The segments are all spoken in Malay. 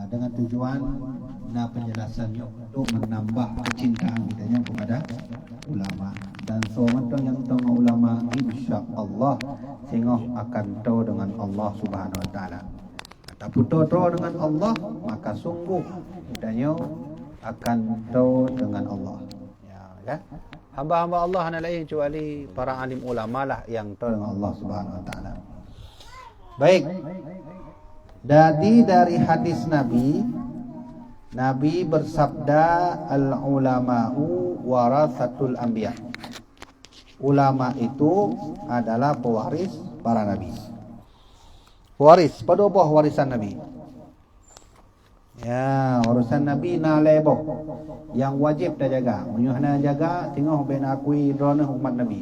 dengan tujuan penjelasannya untuk menambah kecintaan kita kepada ulama. Dan seorang yang tengah ulama insya-Allah sehingga akan tahu dengan Allah Subhanahu wa taala. Tapi tahu dengan Allah maka sungguh kitanya akan tahu dengan Allah. Ya, kan? Hamba-hamba Allah hanya lain kecuali para alim ulama lah yang tahu dengan Allah Subhanahu wa taala. Baik. Jadi dari hadis Nabi bersabda al-ulama'u warasatul anbiya. Ulama itu adalah pewaris para nabi. Waris, pada apa warisan Nabi? Ya, warisan Nabi na lebo yang wajib dah jaga. Menyuhna jaga tengok ben akui drone umat Nabi.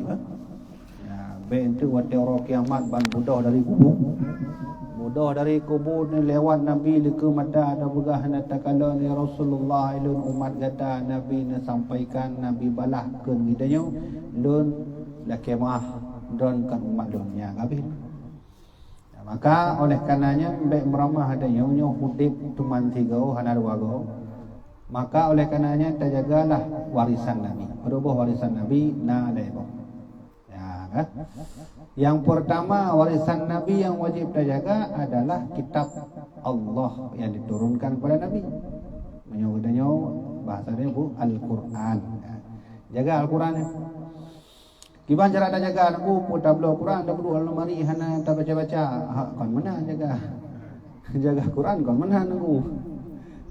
Ya, ben tu waktu orang kiamat ban budah dari kubur. Budah dari kubur ni lewat Nabi ke mata ada begah nak takala ni Rasulullah ilun umat kata Nabi nak sampaikan Nabi balah ke gidanya lun la kemah don kan umat dunia habis. Maka oleh karenanya baik meramah ada nyonya hudib tuman 3 hana 2. Maka oleh karenanya terjagalah warisan Nabi. Berubah warisan Nabi na lebo. Ya kan? Yang pertama warisan Nabi yang wajib terjaga adalah kitab Allah yang diturunkan kepada Nabi. Menyebutnya bahasanya Al-Quran. Jaga Al-Quran ya. Gimana cara dah jaga anak buku tablo Quran dah perlu almari hana tak baca-baca. Kon mana jaga. Jaga Quran kon mana nunggu.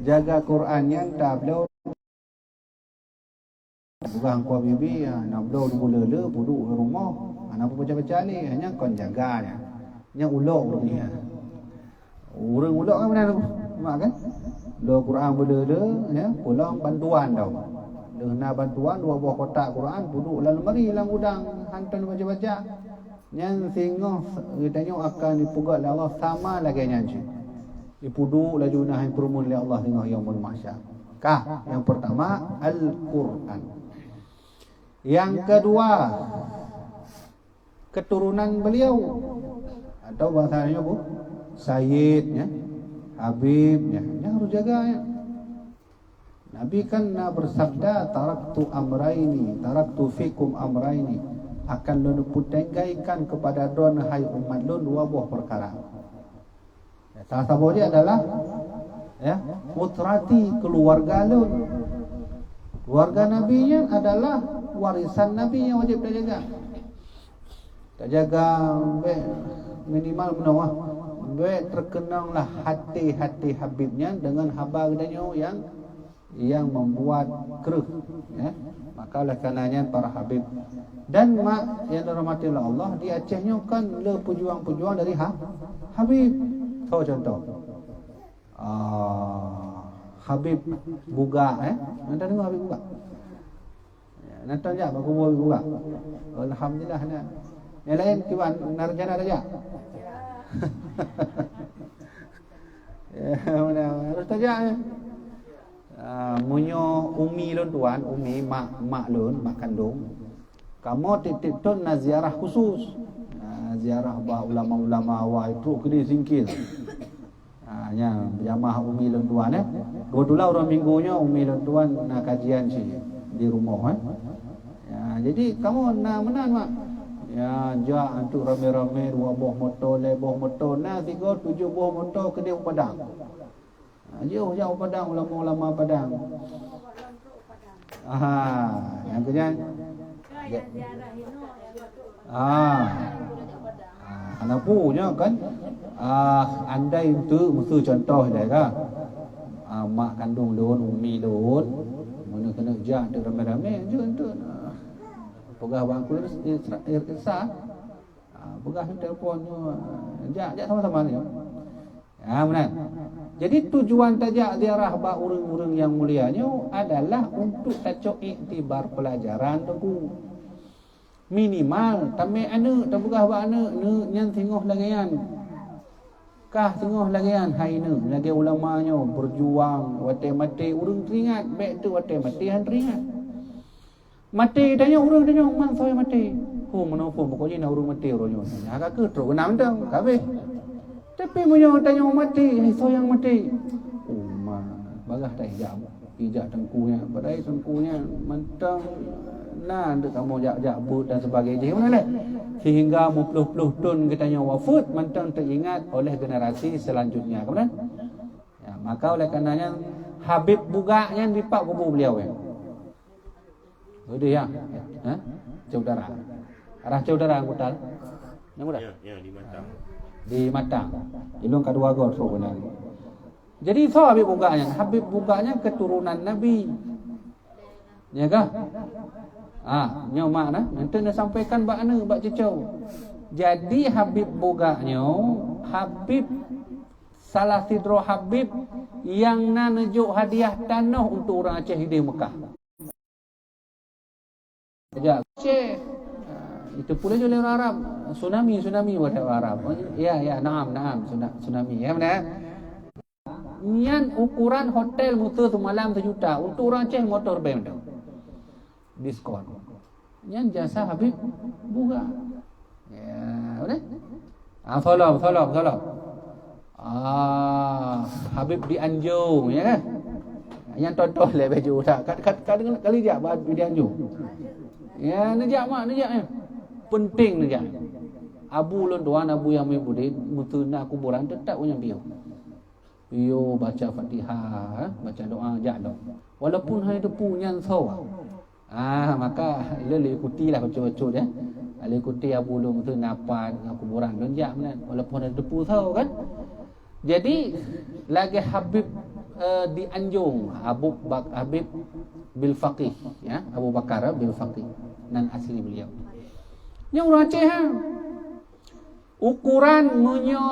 Jaga Quran yang tablo bukan kau bibi nak belo dulu duduk rumah. Anak baca-baca ni hanya kon jaga ya. Nya ulok ni ya. Urang ulok kan mana nunggu. Mak kan? Lo Quran bela ya, pulang bantuan tau. Dengan bantuan 2 buah kotak Quran duduk dalam lemari dalam gudang hantar baca-baca yang sehingga kitanya akan dipugat oleh Allah sama lagi nyanyi dipuduk laju nahi perumun oleh Allah dengan yaumul mahsyar. Yang pertama Al-Quran. Yang kedua keturunan beliau atau bahasanya Sayyid ya, Habib ya, yang harus jaga ya. Nabi kan bersabda taraktu fikum amraini akan meneputengaikan kepada don hai umat lun 2 buah perkara. Ya, salah satu dia adalah ya putrati keluarga lun. Keluarga Nabi-nya adalah warisan Nabi yang wajib dijaga. Tak jaga minimal menawah terkenanglah hati-hati Habibnya dengan haba gedanya yang membuat keruh ya. Maka oleh karenanya para habib dan mak yang dirahmati oleh Allah di Acehnya kan le pejuang-pejuang dari Habib. Tahu contoh Habib Buga nanti dengar Habib Buga ya, nanti aja baku Habib Buga. Alhamdulillah yang lain kiwan narjana aja. Ya mana harus aja ya. Munyo umi lun tuan, umi mak lun, mak kandung. Kamu titip tun na ziarah khusus. Ziarah bah ulama-ulama wa itu kini singkil. Nya jamaah umi lun tuan Kebetulan orang minggunya umi lun tuan na kajian sih di rumah Ya, jadi kamu na menan mak. Ya, ja antu rame-rame 2 buah motor, 5 buah motor, 3 7 buah motor ke dia Padang. Jauh Padang, ulama-ulama Padang. Yang kemudian anak punya kan andai itu mesti contoh dia kan. Mak kandung lun, umi lun, mana kena jak tu ramai-ramai je tu. Pegah bangku irsa. Pegah telefon jak sama-sama ni. Benar. Jadi tujuan tajak ziarah ba urang-urang yang mulianya adalah untuk tacok iktibar pelajaran tu. Minimal tamai anak tak begah ba anak yang tengok lagian. Kah tengok lagian hai ne lagi ulamanya berjuang wate mati urang teringat baik tu wate mati han teringat. Mati tanya urang tanya man saya mati. Mana pun pokoknya nak urang mati urangnya. Agak ke teruk kenam dah kabeh. Tapi munyo tanya mati, so yang mati. Oh bagah dah hijab tengkunya, badai tengkunya mentang nah dek kamu jak but dan sebagainya. Mana dah? Sehingga mupluh-pluh tun katanya wafat mentang teringat oleh generasi selanjutnya. Kemudian ya, maka oleh karenanya Habib bugaknya di pak kubur beliau ya. Udah ya. Ha? Saudara. Arah saudara angkutan. Yang mudah? Ya, di Matang. Di Matang. Ilung kedua gor sebenarnya. Jadi so Habib bugaknya keturunan Nabi. Ya kah? Nyo mak nah, nanti nak sampaikan bak ana bak cecau. Jadi Habib bugaknya Habib salah sidro Habib yang najuk hadiah tanah untuk orang Aceh di Mekah. Ya, Aceh. Itu pula oleh orang Arab. Tsunami buat orang Arab. Ya, naam, tsunami. Ya, benar. Nian ukuran hotel mutu semalam 1 juta. Untuk orang Aceh motor band. Diskon. Nian jasa Habib buka. Ya, benar. Tolong. Habib di Anjung, ya kan? Yang tonton le baju tak. Kadang kali dia di Anjung. Ya, nejak ya. Penting nejak. Abu lon doan abu yang mebudin mutuna kuburan tetap punya bio. Bio baca Fatihah, baca doa jadok. Walaupun hanya depu nyan sawa. Maka le ikutilah baca-baca dia. Le ikuti abu lon mutuna apa kuburan don jak mana walaupun ada depu sawa kan. Jadi lagi Habib di Anjung, Habib bil Faqih, ya, Abu Bakar bil Faqih nan asli beliau. Yang orang Aceh ukuran menyo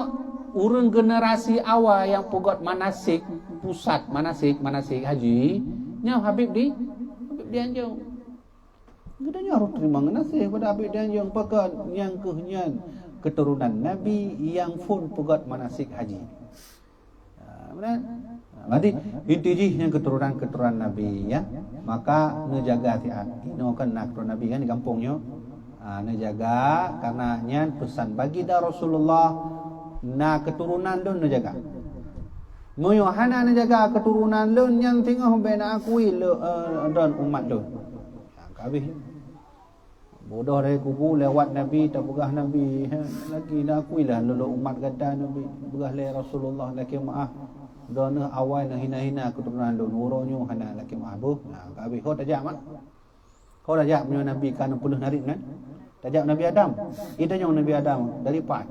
urang generasi awal yang pegot manasik pusat manasik haji, nya Habib di Anjung. Gedanya harus terima ngasih pada Habib di Anjung pegot yang kehnyan keturunan Nabi yang pun pegot manasik haji. Benar? Berarti inti yang keturunan Nabi ya. Maka ngejaga hati-hati. Ino kan nak keturunan Nabi kan di kampungnya. Ngejaga karena nyan pesan bagi dah Rasulullah na keturunan don ngejaga. Moyo hana ngejaga keturunan don yang tengah bena akui don umat don. Kabeh. Bodoh dari kubu lewat Nabi tak begah Nabi lagi nak akuilah lolo umat gada Nabi begah le Rasulullah laki maaf dona awal nak hina-hina keturunan don uronyo hana laki maaf bu kabeh ho tajak mak ho tajak punya Nabi kan 60 narik kan tajak Nabi Adam idanya Nabi Adam dari pat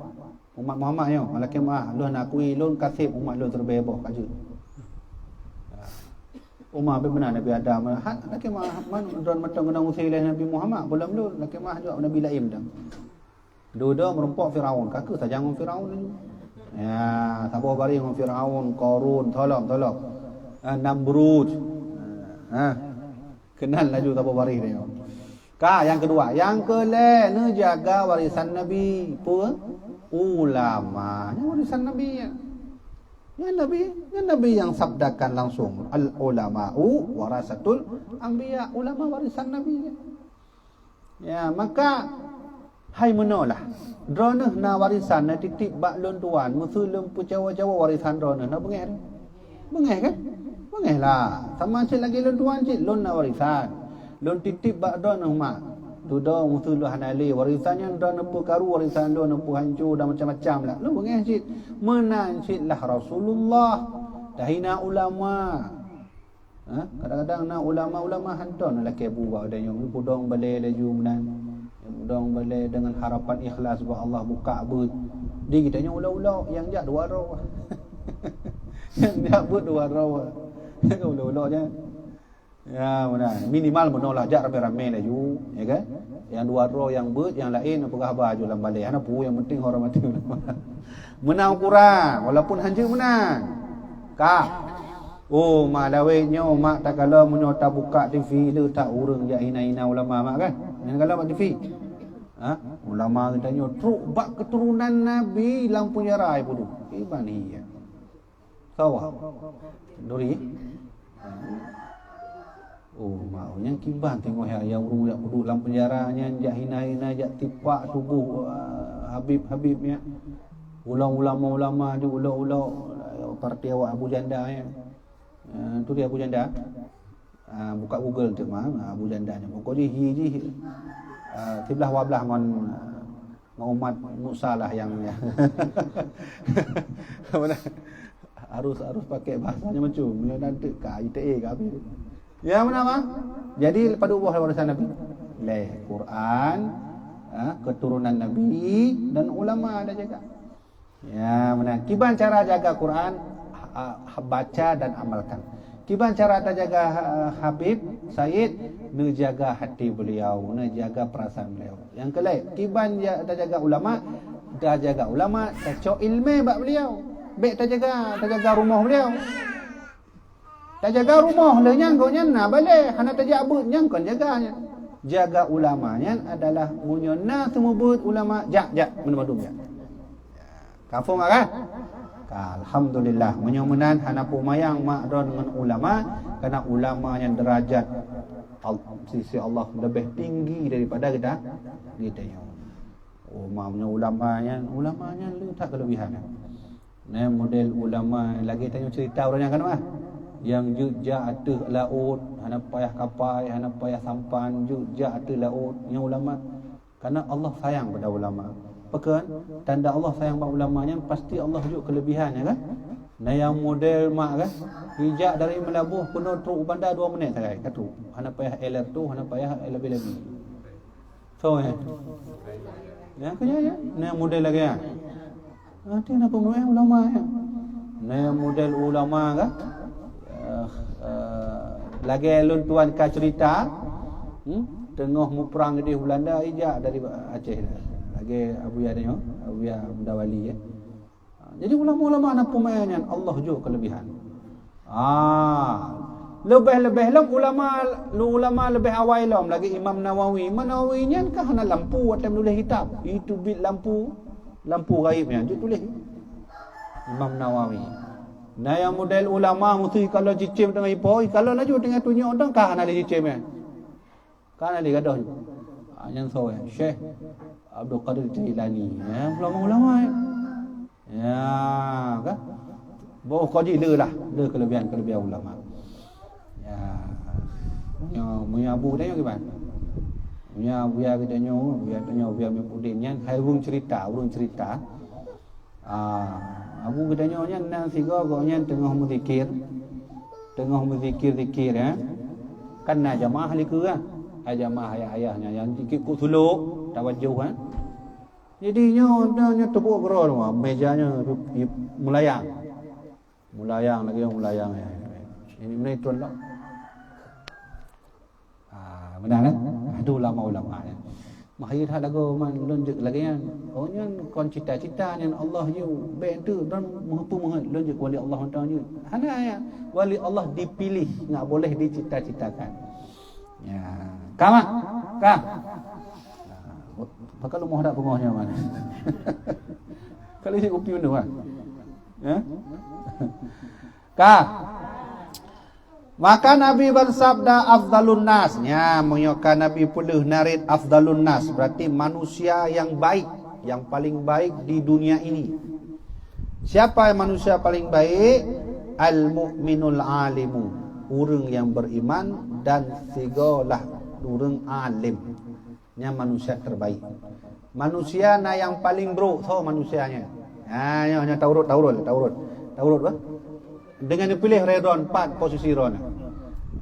umat Muhammad yo laki maaf lu nak akui lon kasih umat lu terbebas kaju Umar benar Nabi Adam laki man don matang kena usilah Nabi Muhammad belum lu laki mah juga Nabi lain dah dua merempok Firaun kakak tak jangan Firaun ni ya sabar bari dengan Firaun Qarun tolong Namrud kenal laju sabar bari dia yang kedua yang kele ne jaga warisan Nabi pun ulama warisan Nabi ya Nabi yang sabdakan langsung al-ulama'u warasatul anbiya, ulama warisan Nabi. Ya, maka hai menolah. Droneh na warisan na titip bak lon tuan, muslim pu Jawa warisan droneh na bengeh. Bengeh kan? Bengeh lah. Sama cik lagi lon tuan cik lon na warisan. Lon titip bak droneh mak. Duda musulu hanali warisannya dah nempu karu warisan dah nempu hancur dan macam-macam lah. Lu bengeh cik menancitlah Rasulullah dahina ulama. Kadang-kadang nak ulama hanton laki abu ba ada yang budong balai laju menan. Budong balai dengan harapan ikhlas bahawa Allah buka but. Dia kitanya ulau-ulau yang jak dua roh. Yang jak but dua roh. Ulau-ulau je. Ya benar. Minimal menolak jak rame-rame laju, ya kan? Yang dua roh yang ber, yang lain apakah baju dalam balik. Ana pu yang penting orang mati. Menang kurang walaupun hancur menang. Kak. Oh malawenya mak tak kalau menyota buka TV le tak urang jak hina-hina ulama mak kan. Yang kalau mak TV. Ulama katanya truk bak keturunan Nabi lampu nyarai pudu. Ibani ya. Sawah. Duri. Oh, maunya kiban tengok yang budak duduk dalam penjaranya jak hina-hina jak tipak tubuh Habibnya. ulama di ulok-ulok parti awak Abu Janda ya. Tu dia Abu Janda. Buka Google tu Abu Janda ni. Pokoknya hi sebelah wablah ngon umat Musa lah yang harus pakai bahasanya macam bila nanti ka ITA ke apa. Ya mana bang? Jadi pada ubah warisan Nabi. Quran, keturunan Nabi dan ulama ada jaga. Ya mana? Kiban cara jaga Quran, baca dan amalkan. Kiban cara ada jaga Habib Said, ne jaga hati beliau, ne jaga perasaan beliau. Yang kelai, kiban ada jaga ulama, dah jaga ulama, dah cok ilmu bab beliau. Baik tak jaga rumah beliau. Tak jaga rumah le nyang kau nyan na balik, hana tak jaga but nyang kon jaganya. Jaga ulamanya adalah munyona semua but ulama jak menmadum ya. Kafum kan? Alhamdulillah menyomenan hana pumayang makron dengan ulama karena ulama yang derajat sisi Allah lebih tinggi daripada kita yang umumnya ulamanya lu tak kelebihan. Nah model ulama lagi tanya cerita orangnya kan yang jujak atas laut hana payah kapai hana payah sampan jujak atas laut yang ulama karena Allah sayang pada ulama. Pekan tanda Allah sayang pada ulamanya pasti Allah juga kelebihannya kan. Nah yang model mak kan hijak dari Melabuh penuh truk bandar 2 minit saja katu. Hana payah eler tu hana payah lebih-lebih. So ya kaya ya. Nah model lagi ya. Nanti nak pemain ulama ya. Nah model ulama kan lagi lun tuan ka cerita tengah mu perang di Belanda hijak dari Aceh lagi Abuya tengok Abuya Mendawali ya. Jadi ulama-ulama nak pemainnya Allah juga kelebihan. Lebih-lebih ulama lebih awal lagi Imam Nawawi nya kan hana lampu atau tulis kitab. Itu bit lampu gaibnya dia tulis. Imam Nawawi. Nah yang model ulama mesti kalau cicim tengah ipoi kalau laju tengah tunjuk orang kan hana cicim ya. Kan ada gadah. Yang so ya Syekh Abdul Qadir Jailani ya ulama-ulama ya kan boh kaji le kelebihan ulama ya punya abu tanya ke mana punya buaya kita tanya buaya mepudinnya hai urung cerita abu kita nya nang siga gonya tengah zikir ya kan na jamaah li ke jamaah ayah-ayahnya yang ikut suluk tawajuh kan. Jadi nya tepuk gerak mejanya melayang lagi yang melayang ya. Ini menit tuan lah. Benar kan? Itu ulama-ulama ya. Mahir hak lagu man lonjek lagi yang ohnya kon cita-cita yang Allah you baik tu dan menghapus lonjek wali Allah taala. Hana ya wali Allah dipilih enggak boleh dicita-citakan. Ya. Kama. Kalau mau ada pengahnya mana? Kalau isi kopi mana kan? Ya? Maka Nabi bersabda afdalun nas. Ya, menyokan Nabi puluh narid afdalun nas. Berarti manusia yang baik, yang paling baik di dunia ini. Siapa manusia paling baik? Al-mu'minul alimu. Orang yang beriman dan sigolah orang alim. Nya manusia terbaik. Manusia na yang paling buruk so manusianya. Nya taurut bah. Dengan dipilih redon 4 posisi ron.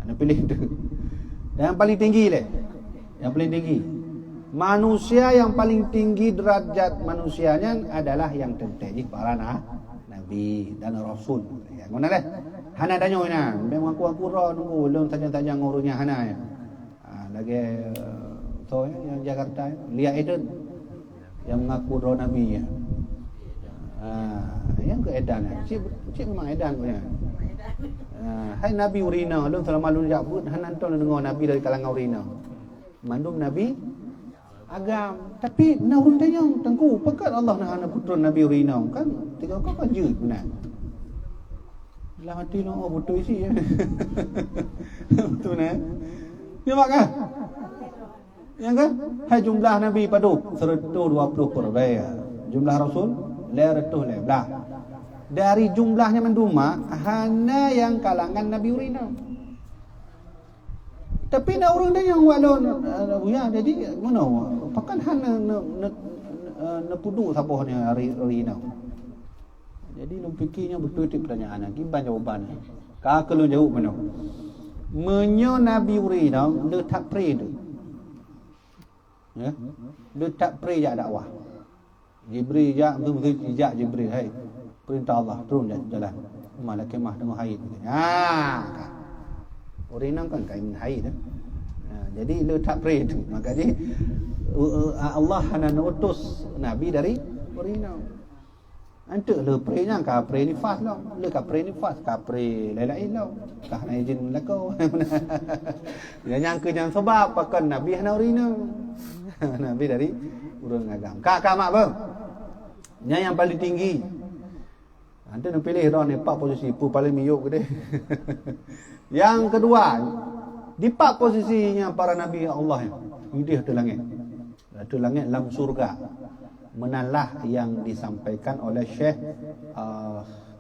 Dia pilih tu. Yang paling tinggi le. Yang paling tinggi. Manusia yang paling tinggi derajat manusianya adalah yang tertinggi para nabi dan rasul. Ya, mana leh? Hana danyo ina. Memang aku ro nunggu belum tajam-tajam ngurunya hana ya. Lagi so yang Jakarta Lia Eden yang mengaku roh nabi ya. Yang ke edan ya. Cik memang edan punya. Hai nabi urina lu selama lu jabut hananton dengar nabi dari kalangan urina. Mandum nabi agam tapi naun tayang tengku pekat Allah nak anak putra nabi urina kan tiga kau kan je benar. Lah hati lo betul isi ya. Betul nah. Ya mak kan? Yang kan? Hai jumlah nabi padu 120 kurbai. Jumlah rasul 200 belah. Dari jumlahnya menduma hanya yang kalangan Nabi Urina. Tapi nak orang dia yang walon ya, jadi mana pakan hana na pudu sabohnya Urina. Jadi lu fikirnya betul tu pertanyaan gimana jawapan. Ka kalau jawab mana? Menyo Nabi Urina dia tak pray tu. Ya. Dia tak pray jak dakwah. Jibril jak betul jak Jibril, hai. Perintah Allah turun jalan. Malaikat kemah dengan haid. Orang kan kain haid. Jadi dia tak pray tu. Maka jadi Allah hanya utus Nabi dari Urina. Antuk le pray nya ka pray ni fast lah. Le ka pray ni fast, ka pray lain-lain lah. Ka na izin lakau. Dia nyangka jangan sebab pakan Nabi hana Urina. Nabi dari urang agam. Ka mak bang. Nya yang paling tinggi. Anda nak pilih dah ni 4 posisi pu paling miyuk ke dia. Yang kedua, di 4 posisinya para nabi Allah yang di langit. Di langit dalam surga. Menalah yang disampaikan oleh Syekh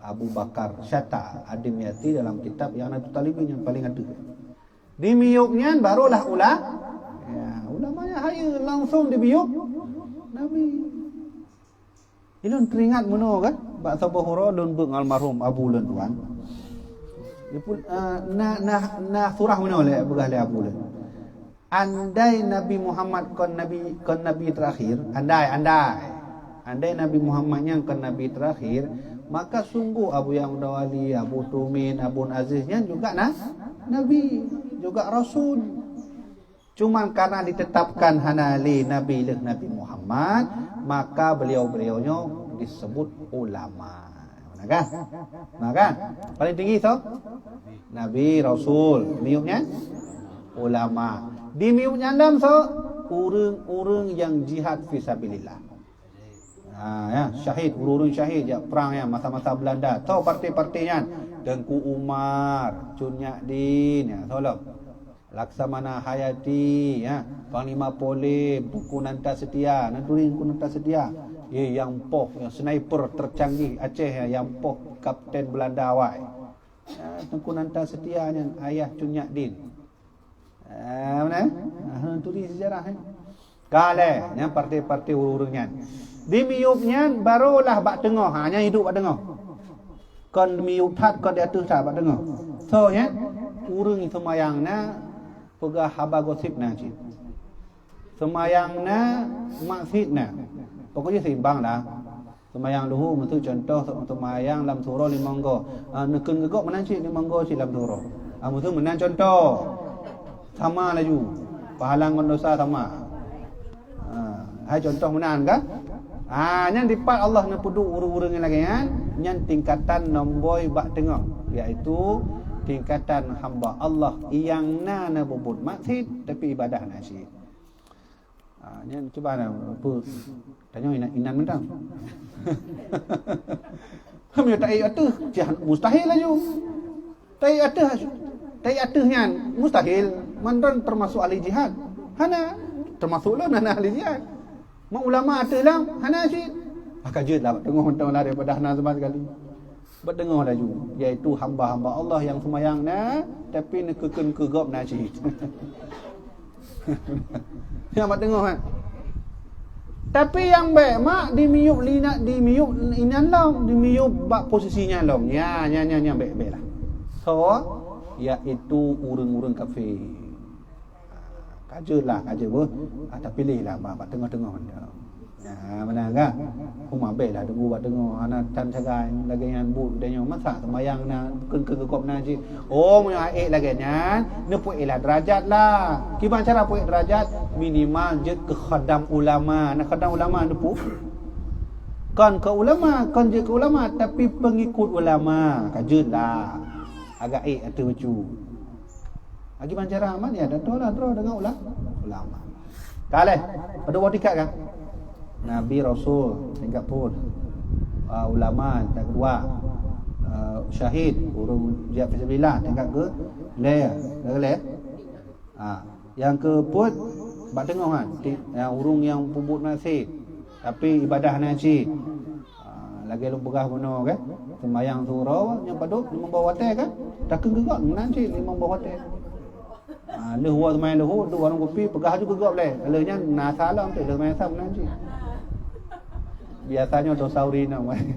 Abu Bakar Syata Ad-Dimyati dalam kitab yang Nabi Talibin yang paling ada. Di miyuknya barulah ulamanya haya langsung dibiyuk Nabi. Ilun teringat meno kan? Bak sabahura dun beng almarhum Abu Lun tuan. Dipun na surah meno le begah le Abu Lun. Andai Nabi Muhammad kon nabi terakhir, andai Nabi Muhammadnya kon nabi terakhir, maka sungguh Abu Yang Dawali, Abu Tumin, Abu Aziznya juga nabi, juga rasul. Cuman karena ditetapkan hanali Nabi Muhammad, maka beliau-beliaunya disebut ulama. Maka paling tinggi so Nabi Rasul, miuknya ulama. Di miuknya andam so urang-urang yang jihad fisabilillah. Ya, syahid, urang syahid ya perang ya masa-masa Belanda. Tahu parti-partinya Tengku Umar, Cun Nyadin ya, tolong. Laksamana Hayati ya, Panglima Polim, Buku Nanta Setia, Nanturin Buku Nanta Setia. Yang poh, yang sniper tercanggih Aceh ya, yang poh Kapten Belanda awak. Tengku Nanta Setia yang ayah Cun Nyadin. Mana? Nanturin sejarah. Kale, yang parti-parti urungnya. Di miupnya barulah bak tengah, hanya hidup bak tengah. Kon miup tat kon di atas tak bak tengah. So ya, urung semayangna pegah haba gosipna cik. Semayangna maksudna. Pokoknya seimbang lah. Semayang dulu mesti contoh semayang dalam surah 5 minggu. Nekun gegok menang cik 5 minggu cik dalam surah. Mesti menang contoh. Sama laju. Pahala ngon dosa sama. Hai contoh menang kan? Yang dipat Allah nak pudu urung-urung lagi kan? Yang tingkatan nombor bak tengah, iaitu tingkatan hamba Allah yang na bubut maksud tapi ibadah nasyid. Yang cuba apa tanya inan mentang. Kami tak atuh mustahil laju. Tai atuhnya mustahil. Mandan termasuk ahli jihad. Hana termasuklah nana ahli jihad. Mak ulama atuh lah hana syid. Kajut lah tengok mentang lah daripada hana sama sekali. Berdengar laju, iaitu hamba-hamba Allah yang semayang tapi nekeken kegop syahid. Yang berdengar kan. Tapi yang baik mak di miup inan lah, di miup bak posisinya lah. Ya baik lah. So, iaitu urang-urang kafir. Kajut pun. Tapi pilihlah bak tengah-tengah dia. Ya, mana kan? Rumah baik lah tunggu buat tengok anak tan cagai lagi yang but dia masak semayang na kegop na cik. Oh punya aik lagi nya nepuk lah derajat lah. Gimana cara puik derajat? Minimal je ke khadam ulama. Nak khadam ulama nepuk. Kan ke ulama, kan je ke ulama tapi pengikut ulama. Kajut lah. Agak atau lucu. Gimana cara aman ya? Dah tahu dengan ulama. Kaleh, ada buat tiket kan? Nabi Rasul tingkat pun ulama tingkat kedua, syahid urung jihad fisabilillah tingkat ke yang ke put bak tengah kan yang urung yang pubut nasib tapi ibadah najib lagi lu begah benar kan sembayang surau yang paduk limang bawah hotel kan tak gegak nanti limang bawah hotel lehu main lehu tu warung kopi pegah juga gegak boleh kalanya nak salam tu dah main sam nanti biasanya dosa urina mai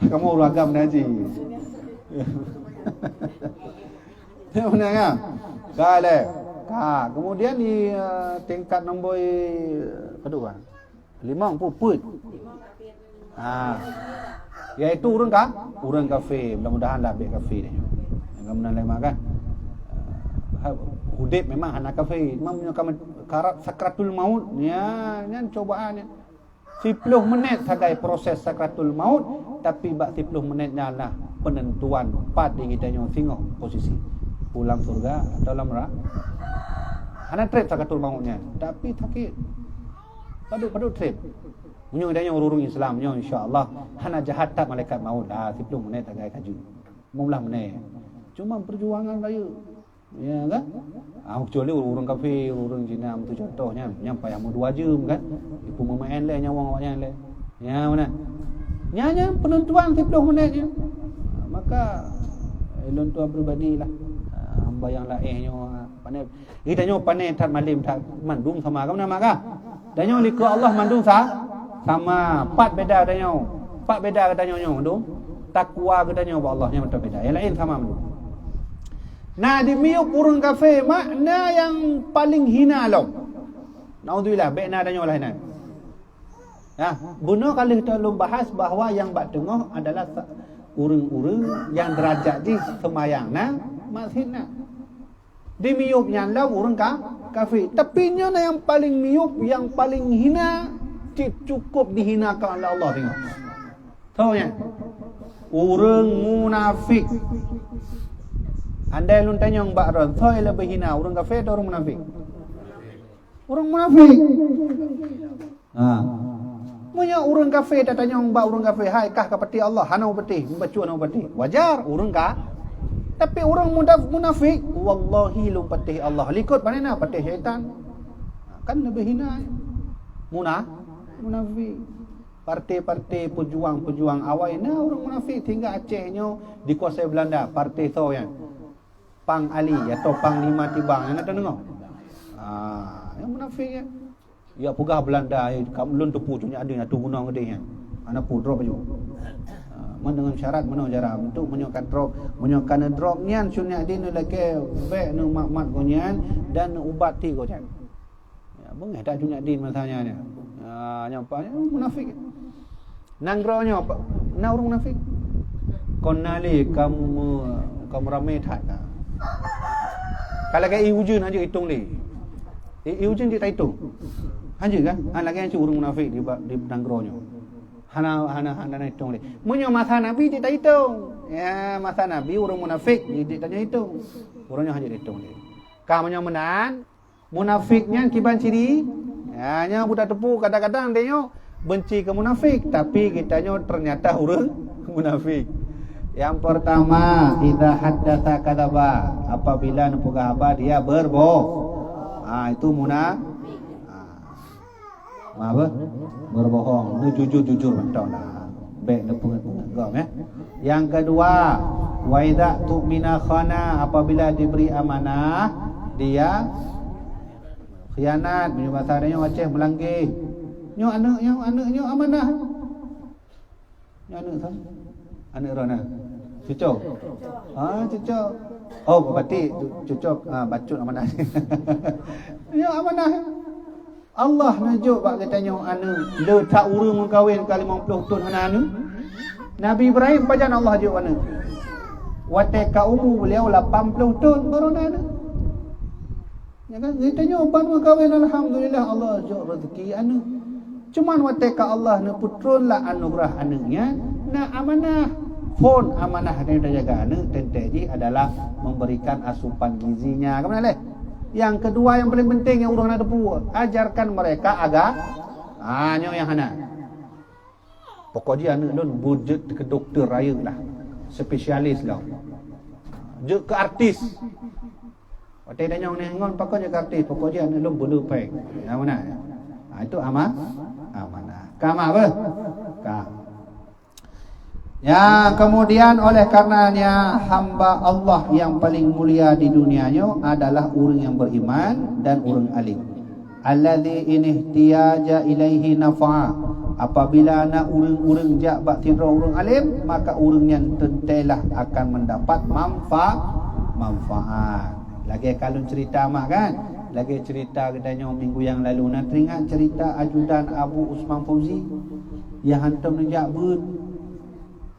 kamu ragam nanti mana kan kale kemudian di tingkat nombor kedua kan 5 puput iaitu urang kafe mudah-mudahan lah baik kafe ni mudah-mudahan lain makan hudib memang anak kafe memang punya karat sakratul maut ya nyan cobaannya 10 minit sagai proses sakratul maut tapi bak 10 minit lah penentuan part di kita nyo tengok posisi pulang surga atau dalam neraka anak trip sakratul mautnya tapi sakit paduk trip munyo dia urung Islam nyo insyaallah hana jahat tak malaikat maut 10 minit sagai kaju 15 minit cuma perjuangan raya ya kan kecuali urang kafe urang Cina tu contohnya nyampai yang 2 jam kan ibu memain le nyawang awaknya le ya mana nyanya penentuan 10 minit je maka elon tua pribadilah hamba yang lainnya pandai kita nyo pandai tat malim tat mandung sama kan nama kah dan nyo liku Allah mandung sama pat beda danyo pat beda katanya nyo mandung takwa katanya Allah nya beda yang lain sama mandung. Nah di miuk urang kafe makna yang paling hina lo. Naudzubillah baikna danyo lah hina. Ya, guna kali kita belum bahas bahawa yang bak tengah adalah urang-urang yang derajat di semayangna masjidna. Di miuk yang lah urang kafe. Tapi nya yang paling miuk yang paling hina cukup dihinakan oleh Allah tengok. Tahu ya? Urang munafik. Andai lu tanya orang bakron, saya lebih hina orang kafir atau orang munafik? Orang munafik. Punya orang kafir dah tanya orang kafir, hai kah kapati Allah, hana upati, membaca hana upati. Wajar orang kah? Tapi orang munafik, wallahi lu patih Allah. Likut mana patih syaitan. Kan lebih hina. Munafik. Partai-partai pejuang awal ni orang munafik tinggal Acehnya dikuasai Belanda, partai tu yang Pang Ali atau Panglima Tibang yang ada dengar. Yang munafik ya. Ya pegah Belanda kamu lun tepu tu ada tu gunung gede kan. Ana pu drop baju. Dengan syarat mana cara untuk menyokan drop nian sunyak din leke baik nu mak gonyan dan ubati gonyan. Ya bengah tak sunyak din masanya ni. Nyampanya munafik. Nanggronya na orang munafik. Konali kamu ramai tak. Kalau kayak iujun aja hitung ni. Iujun dia tak hitung. Hanya kan? Lagi yang urang munafik di nanggronya. Hana hitung ni. Munyo masa Nabi dia tak hitung. Ya, masa Nabi urang munafik dia tanya hitung. Urangnya hanya hitung ni. Kamunya menan munafiknya kiban ciri. Hanya budak tepu kadang-kadang dia benci ke munafik tapi kitanya ternyata urang munafik. Yang pertama, idza haddatsa kadzaba, apabila nepugah khabar dia berbohong. Itu munafik. Apa? Berbohong, nu jujur mentaulah. Baik nepugah gam ya. Yang kedua, wa idza tu'mina khana, apabila diberi amanah dia khianat, punya bahasa dia Aceh melanggi. Nyo anak amanah. Nyo anak tu. Anak rona. Cucuk. Cucuk. Oh, berarti cucuk bacut amanah. Ya amanah. Allah najuk bak katanya anu le tak urang kahwin ke 50 tahun hana anu. Nabi Ibrahim pajan Allah ajuk anu. Wateka umur beliau 80 tahun baru anu. Ya kan ditanya ban kahwin alhamdulillah Allah ajuk rezeki anu. Cuman wateka Allah ne putrun la anugerah anunya na amanah. Phone amanah yang kita jaga anu tenteji adalah memberikan asupan gizinya. Kemana leh? Yang kedua yang paling penting yang urang nak depu, ajarkan mereka nyo yang hana. Pokoknya anak lun budget ke doktor raya lah. Spesialis lah. Je ke artis. Waktu dia nyong nengon pokoknya ke artis, pokoknya anak lun bulu pek. Yang mana? Itu amanah. Kama apa? Ya, kemudian oleh karenanya hamba Allah yang paling mulia di dunianya adalah orang yang beriman dan orang alim. Alladzi inihtiyaja ilaihi nafa'a. Apabila nak orang-orang jak bak tidra orang alim, maka orang yang tentelah akan mendapat manfaat. Lagi kalau cerita mak kan, lagi cerita katanya minggu yang lalu, nak teringat cerita ajudan Abu Usman Fauzi yang hantam nejak ber.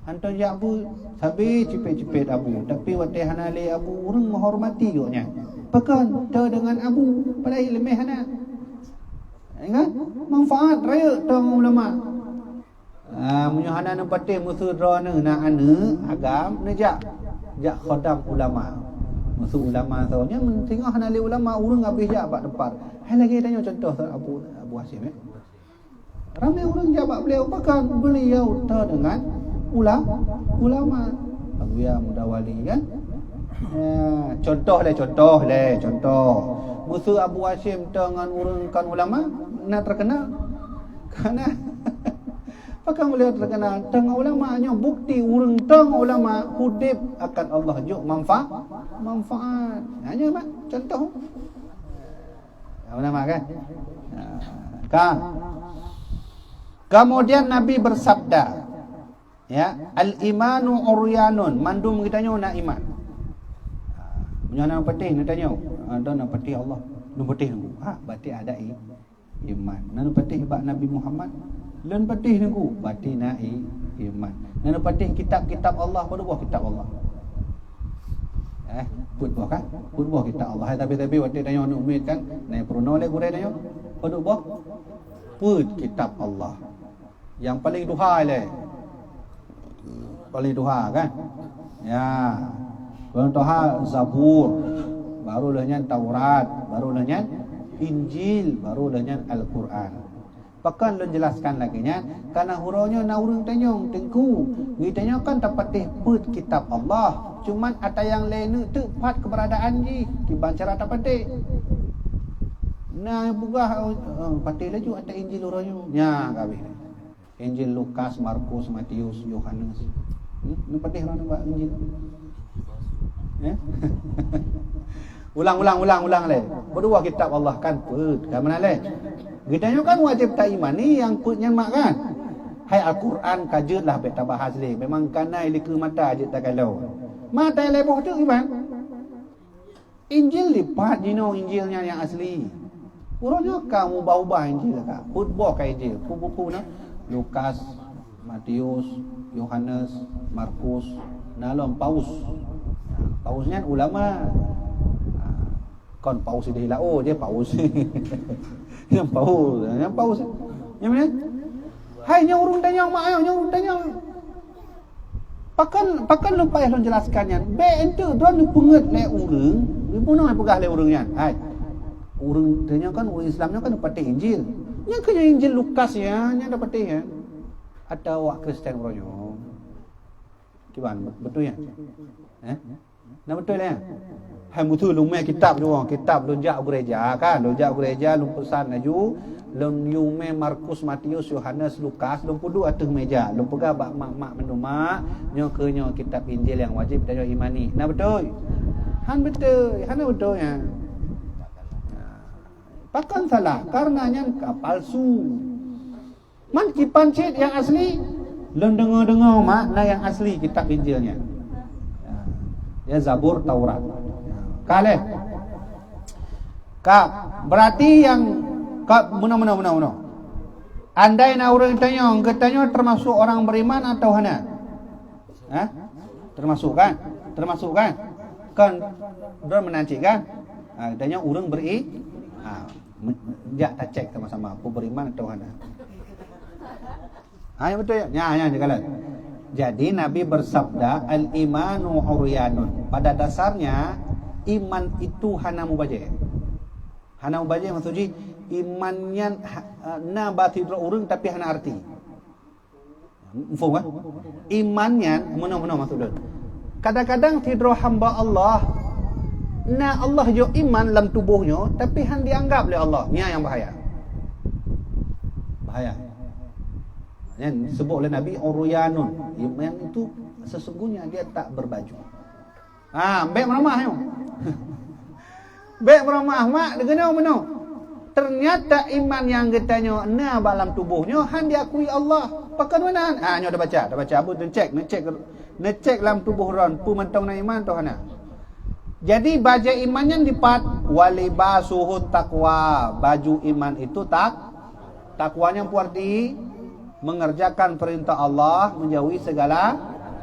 Hantam jak ber, habis cepet-cepet Abu. Tapi waktu hanale Abu orang menghormati joknya. Pekan ter dengan Abu pada ilmu hana. Ingat manfaat raya tong ulama. Munyahana nu patih musuh drona na ane agam nejak jak khodam ulama. Musuh ulama tahunya tengok hanale ulama urang habis jak bak depan. Hai lagi tanya contoh Abu Hasim ramai orang jawab beliau pakan beliau ter dengan ulama. Dia muda wali kan. Contoh. Musuh Abu Hashim dengan orang kan ulama nak terkenal. Kerana pakai beliau terkenal tengah ulama hanya bukti orang tengah ulama hudib akan Allah juk manfaat. Hanya mak contoh. Ulama kan. Kan. Kemudian Nabi bersabda, ya, al-imanu uryanun, mandum kita nyo nak iman. Punya nak petih nak tanya, ada nak petih Allah, nak petih aku. Berarti ada iman. Nak petih bab Nabi Muhammad, lan petih aku, berarti nak iman. Nak petih kitab-kitab Allah, pada buah kitab Allah. Put buah kan? Put buah kitab Allah. Tapi waktu tanya nak umid kan, naik peruno le gure tanya, pada buah put kitab Allah. Yang paling duha le. Paling duha kan? Ya. Contohnya Zabur, baru lahnya Taurat, baru lahnya Injil, baru lahnya Al-Quran. Bahkan lo jelaskan lagi nya, karena huraunya na urang tanyong tengku. Gitanya kan tapatih put kitab Allah. Cuman ada yang lain tu pat keberadaan ji, dibancara tapatih. Nah, buka patih laju ada Injil huraunya. Ya, kabeh. Injil Lukas, Markus, Matius, Yohanes. Ni patih orang buat Injil. Ulang le. Berdua kitab Allah kan put. Kan mana le? Gitanya kan wajib tak iman ni yang putnya mak kan. Hai Al-Quran kajutlah bet bahas le. Memang kanai liku mata je tak kalau. Mata leboh tu iman. Injil lipat jino Injilnya yang asli. Urangnya kamu ubah-ubah Injil ka. Put boh ka Injil. Buku na Lukas, Matius, Yohanes, Markus, nalom Paus. Pausnya ulama. Kon Paus dia hilang je Paus. Yang Paus. Yang mana? Hai nya urung tanya mak ayo, nya urung tanya. Pakan lupa yang jelaskannya. Be ente dron punget le urang. Ibu pegah le urangnya. Hai. Urang tanya kan urang Islamnya kan dapat Injil. Yang kena Injil Lukas ya, nya dapat ya. Ada wak Kristen uranyo. Kiban betul ya? Nah betul ya? Hai mutu lung me kitab lunjak gereja kan, lunjak gereja lung pesan laju, lung yume Markus, Matius, Yohanes, Lukas, lung pudu atas meja, lung pegah bak mak menuma, nyo kitab Injil yang wajib kita imani. Nah betul. Han betul ya. Pakan salah karenanya palsu. Man kipan cit yang asli, lung dengar makna yang asli kitab Injilnya. Ya Zabur, Taurat. Kale. Berarti yang mana. Andai na orang tanya, katanya termasuk orang beriman atau hana? Termasuk kan? Kan dia menancik kan? Tanya orang jak tak cek sama-sama apa beriman atau hana. Ya betul ya? Ya kalian. Jadi Nabi bersabda al-imanu uryanun. Pada dasarnya iman itu hana mubaje. Hana mubaje maksudnya imannya na batidra urang tapi hana arti. Faham kan? Imannya mana maksudnya? Kadang-kadang tidra hamba Allah na Allah jo iman dalam tubuhnya tapi han dianggap oleh Allah. Ni yang bahaya. Yang disebut oleh Nabi uryanun. Yang itu sesungguhnya dia tak berbaju. Mbek meramah yo. Mbek meramah mak dengannya mana? Ternyata iman yang getanya na dalam tubuhnya han diakui Allah. Pakai mana? Nyo dah baca abu ngecek dalam tubuh ron pu mentong na iman tu hana. Jadi baju imannya dipat walibasuhu taqwa. Baju iman itu takwanya puarti mengerjakan perintah Allah, menjauhi segala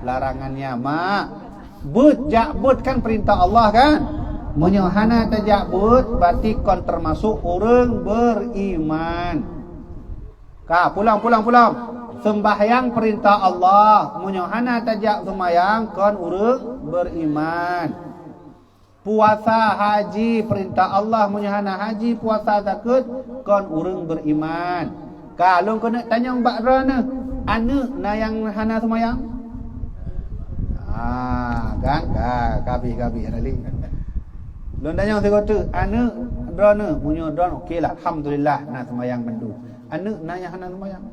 larangannya. Mak but kan perintah Allah kan? Menyohana tajak but berarti kon termasuk orang beriman. Pulang. Sembahyang perintah Allah, menyohana tajak sembahyang kon orang beriman. Puasa haji perintah Allah, menyohana haji puasa takut kon orang beriman. Kalau kena tanya mbak rana, anak na yang hana sembahyang? Kan kabi ali. Lon tanya saya kata, anak rana punya don okeylah, alhamdulillah na sembahyang bendu. Anak na yang hana sembahyang?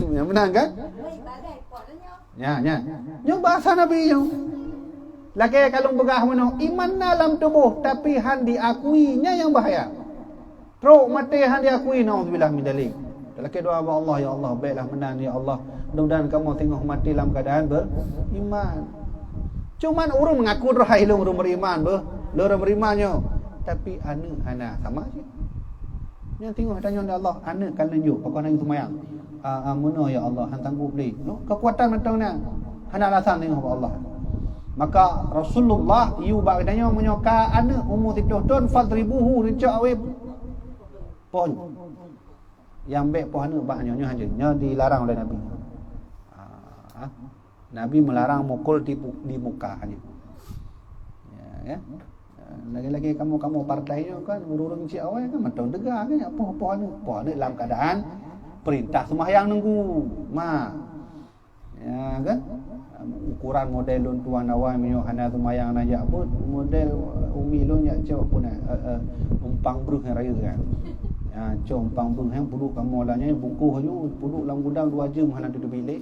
Yang menang kan? Ya. Yang bahasa Nabi yang laki kalau begah mano iman dalam tubuh tapi han diakuinya yang bahaya. Teruk mati han diakui, naudzubillah min dzalik. Laki doa Allah, ya Allah baiklah menang ya Allah. Mudah-mudahan kamu tengok mati dalam keadaan beriman. Cuman orang mengaku rahai orang beriman orang berimannya tapi anak sama je. Yang tengok tanya oleh Allah, anak kan lanjut pokok nang sembahyang. Mana ya Allah han tangguh ni. Kekuatan mentang ni. Anak alasan tengok Allah. Maka Rasulullah yu bak tanya menyoka anak umur 7 tahun fadribuhu rincak awe pohon. Yang baik pohon anak baknya hanya dilarang oleh Nabi. Nabi melarang mukul di muka hanya. Ya. Lagi-lagi kamu partainya kan urung cik awal kan mentang tegar kan pohon dalam keadaan perintah sembahyang nunggu. Ya kan? Ukuran model lun tuan awal minyo hana sembahyang najak pun model umi lun yak cok pun umpang bruh raya kan. Ya, cok umpang bruh hang puluk kamu lanya bungkuh ju puluk dalam gudang 2 jam hana duduk bilik.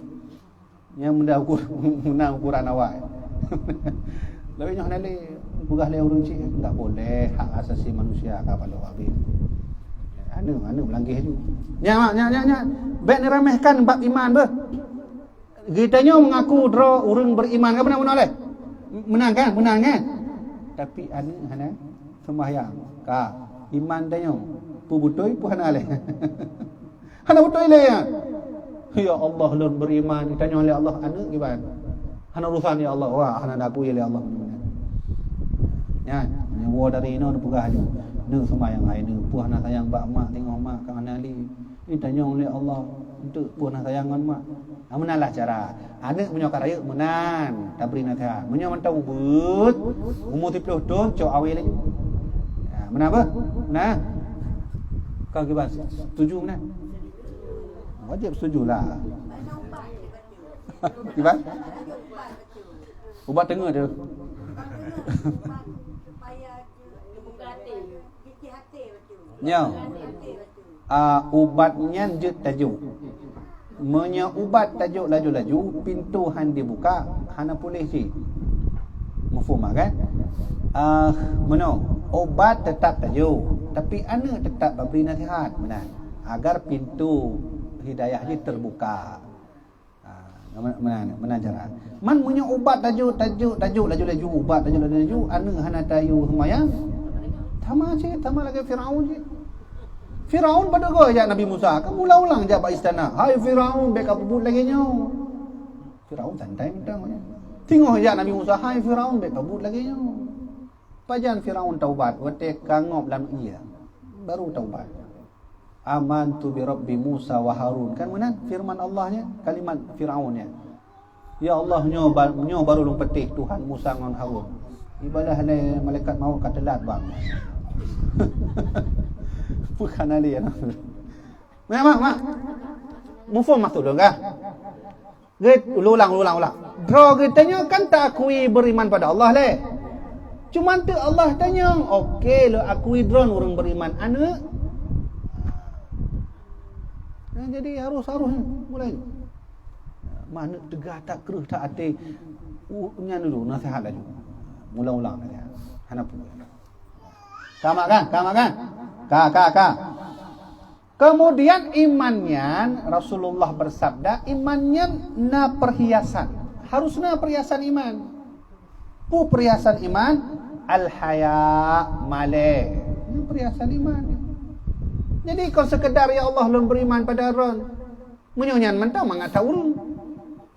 Yang menang ukuran awak. Lalu yang nale bugah le urang cik enggak boleh, hak asasi manusia ka pada habis. Anu melangkih ju. Nya. Baik ni remehkan bab iman be. Gitanya mengaku dro urang beriman kan benar leh. Menang kan? Tapi hana sembahyang. Ka iman danyo pu butoi pu hana leh. Hana butoi le ya. Ya Allah lun beriman ditanya oleh Allah anak gimana? Hana urusan ya Allah. Wah hana aku ya Allah. Ya, wo dari no pegah ju. Nu sembahyang ai nu puah na sayang bak mak tengok mak kan ali. Ditanya oleh Allah untuk puah na sayangan mak. Menalah cara. Anak punya karaya menan, tak beri nasihat. Punya mentau but, umur 30 tahun cok awe lagi. Ya, menan apa? Nah. Kau gimana? Setuju menan? Wajib setujulah. Gimana? Ubat tengah dia. Ya. Ubatnya je tajuk. Menya ubat tajuk laju-laju pintu han dibuka hana boleh si. Mafhum kan? Obat tetap tajuk tapi anak tetap beri nasihat benar agar pintu hidayah dia terbuka. Mana cara? Man punya ubat tajuk laju-laju ubat tajuk laju-laju anak hana tayu semayang. Sama lagi Firaun je. Firaun pada kau ajak Nabi Musa, kamu ulang-ulang ajak pak istana. Hai Firaun, beka pebut lagi nyo. Firaun santai mentang. Tengok ajak Nabi Musa, hai Firaun, beka pebut lagi nyo. Pajan Firaun taubat, wate kangop lan iya. Baru taubat. Amantu bi Rabbi Musa wa Harun. Kan mana firman Allahnya, kalimat Firaunnya. Ya Allah nyo baru lung petih Tuhan Musa ngan Harun. Ibadah le malaikat maut katelat bang. Bukan ali ya. Mak. Mufum masuk dong kah? Ulang. Draw kitanya kan tak akui beriman pada Allah le. Cuma tu Allah tanya, okey lo akui drone orang beriman anak. Jadi harus mulai. Mana tegah tak keruh tak hati. Nya dulu nasihat lagi. Mula-ulang lagi. Hanapu. Kama kan? Ka. Kemudian imannya Rasulullah bersabda, imannya na perhiasan. Harusnya perhiasan iman. Perhiasan iman al-haya male. Ini perhiasan iman. Jadi kalau sekedar ya Allah belum beriman pada Ron, menyonyan mentang mengata urung.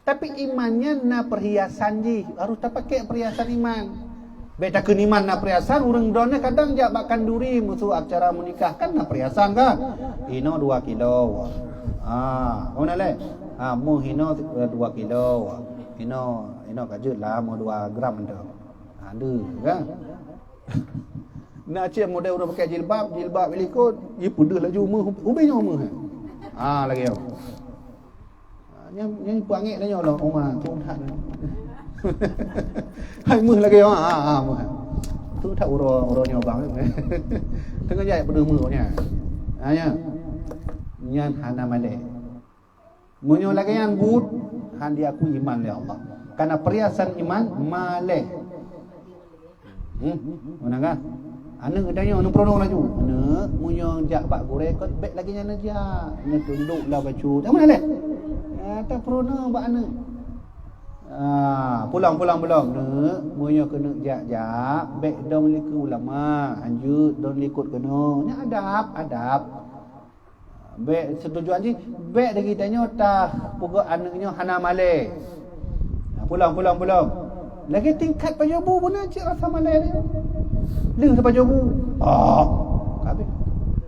Tapi imannya na perhiasan ji, harus tak pakai perhiasan iman. Beta ke iman na perhiasan, urang drone kadang jak bakkan duri musuh acara menikah kan na perhiasan kan. Hino 2 kilo. Mana le? Mu hino 2 kilo. Hino kajut lah mu 2 gram dah. Ada kan? Nak cik model orang pakai jilbab ikut, dia pedah laju ubenya umah. Lagi yo. Yang puangik dah yo lah umah tu tak. Hai meh lagi yo. Meh. Tu tak uro nyobang. Tengah jaya pedah mehnya. Nya. Nyan hana male. Munyo lagi yang but han dia aku iman ya Allah. Karena perhiasan iman male. Mana kan? Anak katanya anu prono laju. Anak munyo jak bak goreng kot bek lagi nyana ja. Nya tunduklah baju. Tak mana leh? Tak prono bak anak. Pulang. Nek munyo kena jak bek dong liku ulama. Anjut dong likut kena. Nya adab. Bek setuju anji bek lagi tanya tak pokok anaknya hana male. Pulang. Lagi tingkat pajabu pun cik rasa malai dia. Leng sampai pajabu. Habis.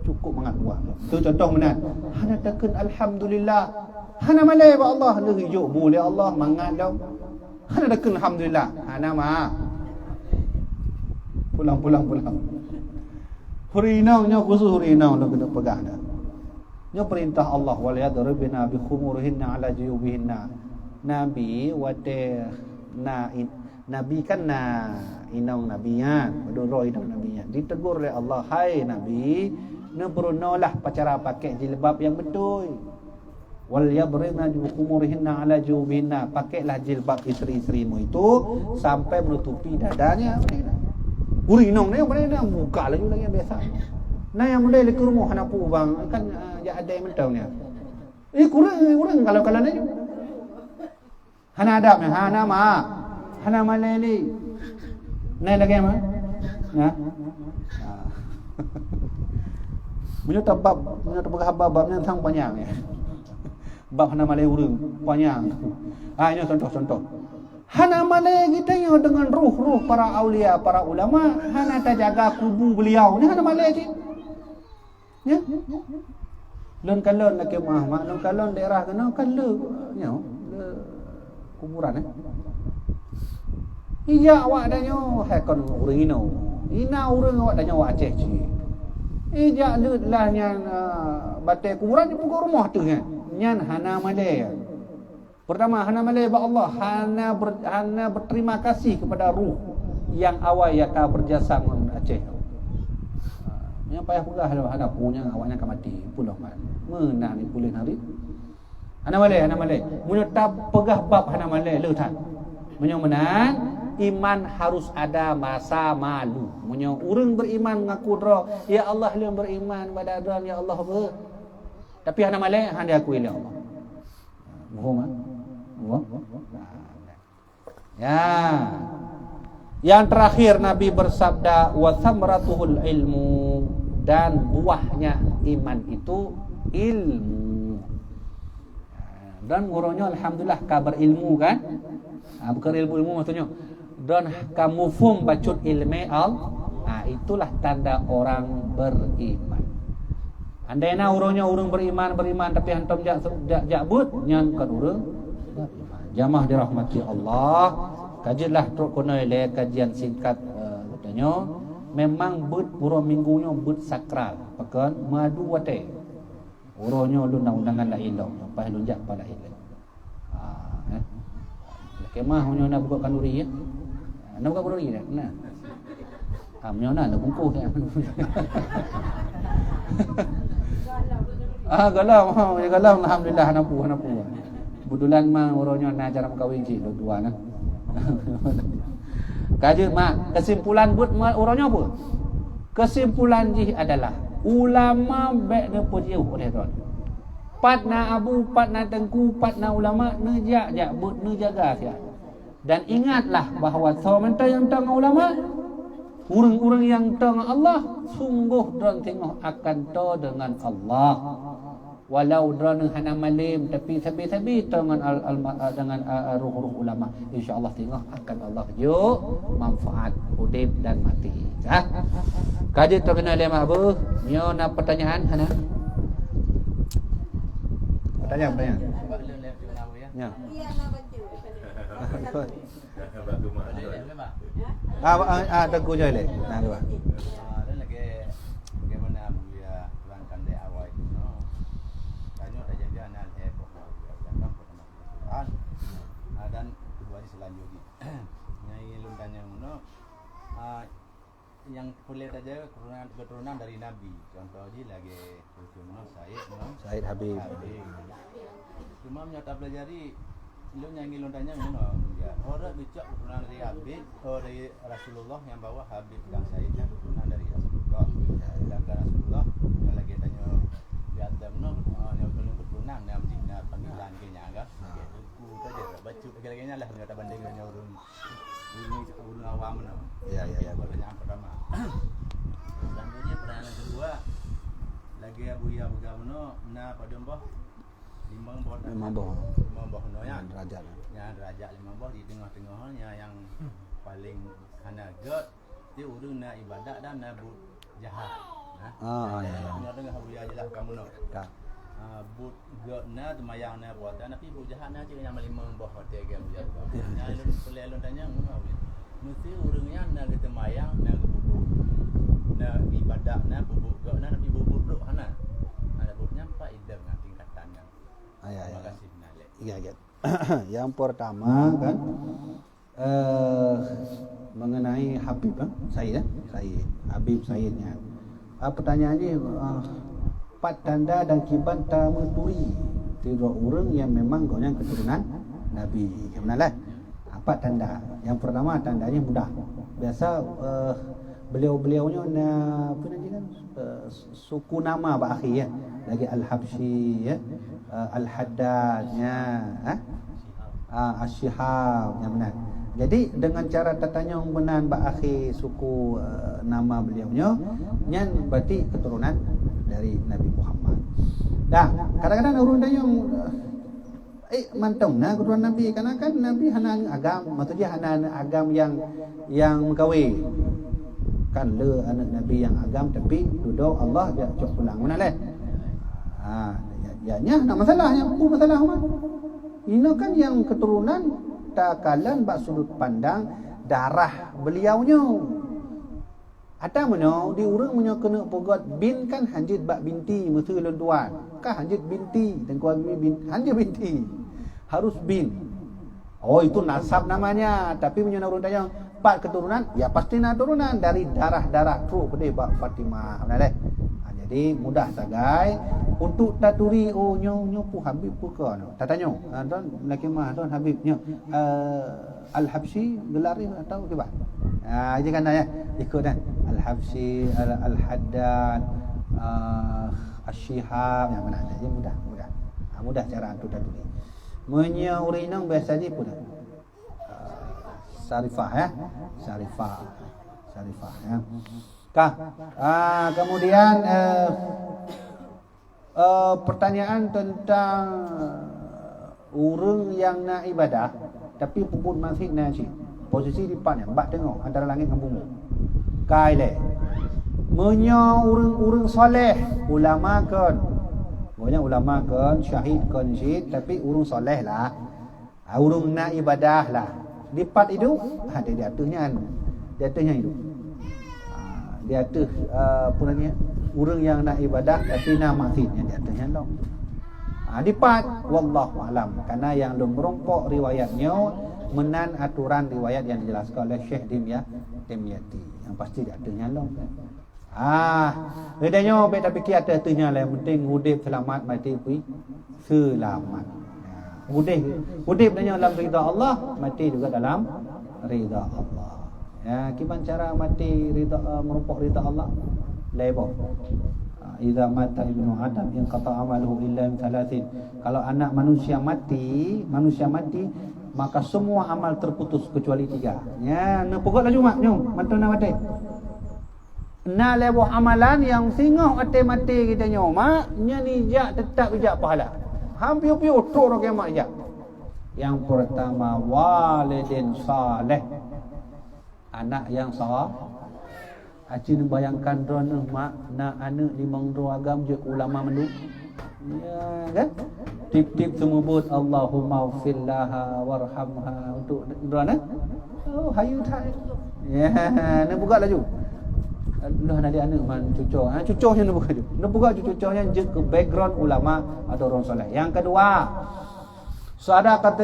Cukup mangat buah. Tu contoh mana? Hana takun alhamdulillah. Hana malai ba Allah le hijau boleh Allah mangat dah. Hana takun alhamdulillah. Hana ma. Pulang. Hurinau nya khusus hurinau nak kena pegang dah. Nya perintah Allah wal yadribna bi khumurihinna ala juyubihinna. Nabi wate Nabi kan inang nabiyan, berdoro inang nabiyan. Ditegur oleh Allah, hai Nabi, nebronolah pacara pakai jilbab yang betul. Wal yabrina khumurihinna ala jubihinna. Pakailah jilbab isteri-isterimu itu sampai menutupi dadanya. Urinong ni boleh nak buka lagi yang biasa. Nah yang boleh ke rumah hanapu bang kan ya ada yang mentaunya. Kurang kalau ni. Hana adabnya, hana maleli. Naik lagi apa? Punya bab sang panjang ya. Bab hana maleli urang panjang. Ini contoh. Hana maleli kita yang dengan ruh para aulia, para ulama, hana terjaga kubu beliau. Ini hana maleli. Ya. Lon kalon nak ke Muhammad, lon kalon daerah kena kalon. Ya. Kuburan Iya awak danyo hakon urang ina urang awak danyo awak Aceh ci. Ija lah nyan batai kuburan di muka rumah tu kan. Nyan hana malai. Pertama hana malai ba Allah, hana berterima kasih kepada ruh yang awak ya ka berjasa dengan Aceh. Yang payah pegah hana punya awaknya akan mati pulau man. Menang ni pulih hari. Hana malai. Munyo tak pegah bab hana malai leutan. Munyo menang iman harus ada masa malu. Munyo urang beriman mengaku dra, ya Allah yang beriman pada dan ya Allah ber. Tapi hana malai hang diakui oleh Allah. Bohong Ya. Yang terakhir Nabi bersabda wa thamratuhul ilmu, dan buahnya iman itu ilmu. Dan gurunya alhamdulillah kabar ilmu kan? Bukan ilmu maksudnya. Dan kamu fum bacut ilmu itulah tanda orang beriman. Andaina urangnya urang beriman tapi hantam jakbut nyan kan urang. Jamaah dirahmati Allah. Kajilah truk kono le kajian singkat katanya memang but pura minggunya but sakral. Pakan madu wate. Urangnya lu undangan la ilah, lepas lu jak pada ilah. Kemah punya nak buka kanduri ya. Nak buka kanduri dah. Nah. Punya nak bungkus dah. Galau alhamdulillah napu. Kebetulan mah orangnya nak cara kahwin cik dua nah. Kaje mak kesimpulan buat orangnya apa? Kesimpulan ji adalah ulama baik ne pojeu oleh tuan. Pat na abu, pat na tengku, pat na ulama nejak but nejaga sia. Dan ingatlah bahawa sementara yang tengah ulama, orang-orang yang tengah Allah sungguh dan tengok akan to dengan Allah. Walau drone hana malim tapi sabi-sabi dengan dengan ruh-ruh ulama, insya-Allah tengok akan Allah yo manfaat hidup dan mati. Ha? Kaji terkenal lema apa? Nyo nak pertanyaan hana? Pertanyaan. Ya. Teguh je le. Nah, tu. Dan kedua selanjutnya nyai luntanya yang boleh saja keturunan dari Nabi. Contoh je lagi Said Habib. Cuma nyata pelajari lu nyanyi luntanya ya. Orang bicara keturunan dari Habib, dari Rasulullah yang bawa Habib dan Saidnya keturunan dari Rasulullah. Sedangkan Rasulullah yang lagi tanya biadam yang keturunan yang Madinah panggilan kenya kan. Saja baca lagi-laginya lah kata banding dengan urun awam mana. Ya. Pertanyaan pertama. Selanjutnya pertanyaan kedua lagi abuya mana na pada mbah limang boh no ya derajat. Ya derajat limang boh di tengah-tengahnya yang paling hanagat dia urun na ibadat dan na jahat. Ya. Dengar abuya jelas kamu no. Ya. But gakna temayang na buatan tapi bu jahat na cik yang melimang boh hotel game dia. Ya lu pelelon tanya ngau. Mesti urangnya na ke temayang na ke bubuk. Na ibadat na bubuk gakna tapi bubuk duk hana. Ada bubuknya apa idam na tingkatannya. Terima kasih Nale. Ya. Yang pertama kan mengenai Habib Said Habib Saidnya. Pertanyaannya pat tanda dan kiban tamaturi tiada orang yang memang golongan keturunan Nabi. Kebenaran. Apa tanda? Yang pertama tandanya mudah. Biasa beliau-beliaunya apa nama kan suku nama akhir ya. Lagi Al-Habsyi ya, Al-Haddad ya, Asy-Syihab yang benar. Jadi dengan cara tatanya benar akhir suku nama beliaunya nyan berarti keturunan dari Nabi Muhammad. Dah, kadang-kadang orang tanya mantong nah keturunan Nabi karena kan Nabi hana agam, maksudnya hana agam yang mengkawin. Kan le anak Nabi yang agam tapi duduk Allah dia cok pulang mana leh. Ya nak masalahnya apa masalah mah? Ini kan yang keturunan takalan bak sudut pandang darah beliaunya. Ada mana di orang punya kena pogot bin kan hanjit bak binti mesti tuan. Kan hanjit binti dan keluarga hanjit binti. Harus bin. Oh itu nasab namanya, tapi punya orang tanya pak keturunan, ya pasti nak turunan dari darah true pada bak Fatimah. Benar jadi mudah sagai untuk taturi nyo pu Habib pu ke no. Tatanya don laki mah don Habibnya Al-Habsyi gelar atau tiba. Ini kan ya ikut dah Al-Habsyi Al-Haddad Asy-Syihab yang mana jadi mudah cara untuk taturi. Munya urinang biasanya pun Syarifah ya. Kemudian pertanyaan tentang orang yang nak ibadah tapi puput masjid nasi. Posisi di depan mbak tengok antara langit dan bumi. Kai le. Menyo orang-orang soleh, ulama kan. Banyak ulama kan, syahid kan syahid tapi orang soleh lah. Orang nak ibadah lah. Di part itu ada di atasnya itu. Di atas apa namanya? Orang yang nak ibadah tapi nak masjidnya di atasnya dong. Dipat wallahu alam, karena yang lum merompok riwayatnya menan aturan riwayat yang dijelaskan oleh Syekh Dimyati. Yang pasti dia ada nyalong. Bedanya beta fikir ada tunya lah, yang penting hidup selamat mati pun selamat. Hidup dalam ridha Allah, mati juga dalam ridha Allah. Gimana cara mati ridha, merumpok ridha Allah? Lebo. Idza mata ibnu Adam in qata amaluhu illa min thalathin. Kalau anak manusia mati, maka semua amal terputus kecuali 3. Na pokok laju mak nyom, mantuna mati. Na lebo amalan yang singoh mati kita nyom, nya ni jak tetap bijak pahala. Hampir tu orang kiamat jak. Yang pertama walidin saleh. Anak yang saleh. Acin bayangkan drone mak nak anak di mangro agam je ulama mendu. Ya kan? Tip-tip semua buat Allahumma fillaha warhamha untuk drone. Oh hayu thai. Ya, nak buka laju. Dah nak dia anak man cucuk. Cucuknya nak buka tu. Nak buka cucuknya je ke background ulama atau orang soleh. Yang kedua, sedekah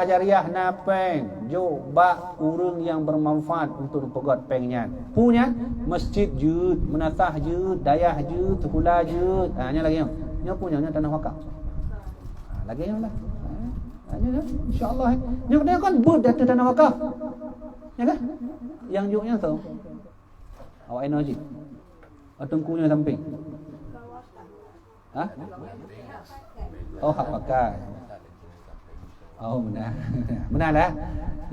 jariah napeng jo bak urang yang bermanfaat untuk pegot pengnya. Punya masjid je, menasah je, dayah je, sekolah je. Nya lagi nya punya tanah wakaf. Lagi yang lah. Nya insya-Allah. Nya kan berdata tanah wakaf. Ya kan? Yang juknya tu. Awak energi. Tengkunya samping. Oh, hak pakai. Oh benar. Benar lah.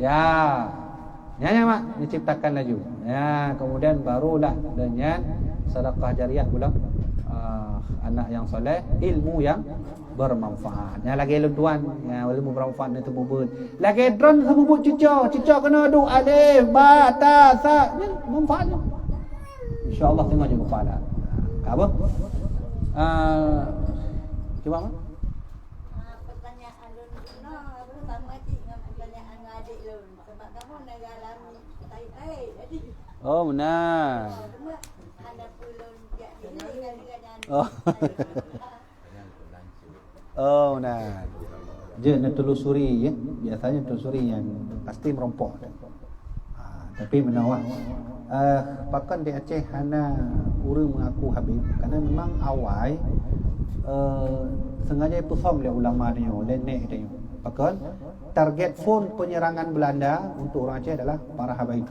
Ya. Nyanyi mak diciptakan laju. Ya, kemudian barulah dengan sedekah jariah pula anak yang soleh, ilmu yang bermanfaat. Ya lagi tuan, ya ilmu bermanfaat itu bubut. Lagi drone bubut cucuk kena duk alif, ba, ta, sa, ya, manfaatnya. Insya-Allah tengok je kepala. Apa? Cuba mak. Oh benar. Oh. Oh benar. Je nak telusuri ya. Biasanya telusuri yang pasti merompok. Tapi menawar. Pakan di Aceh hana urang mengaku Habib kerana memang awal sengaja perform oleh ulama dia, oleh nek dia. Pakan target phone penyerangan Belanda untuk orang Aceh adalah para habaib.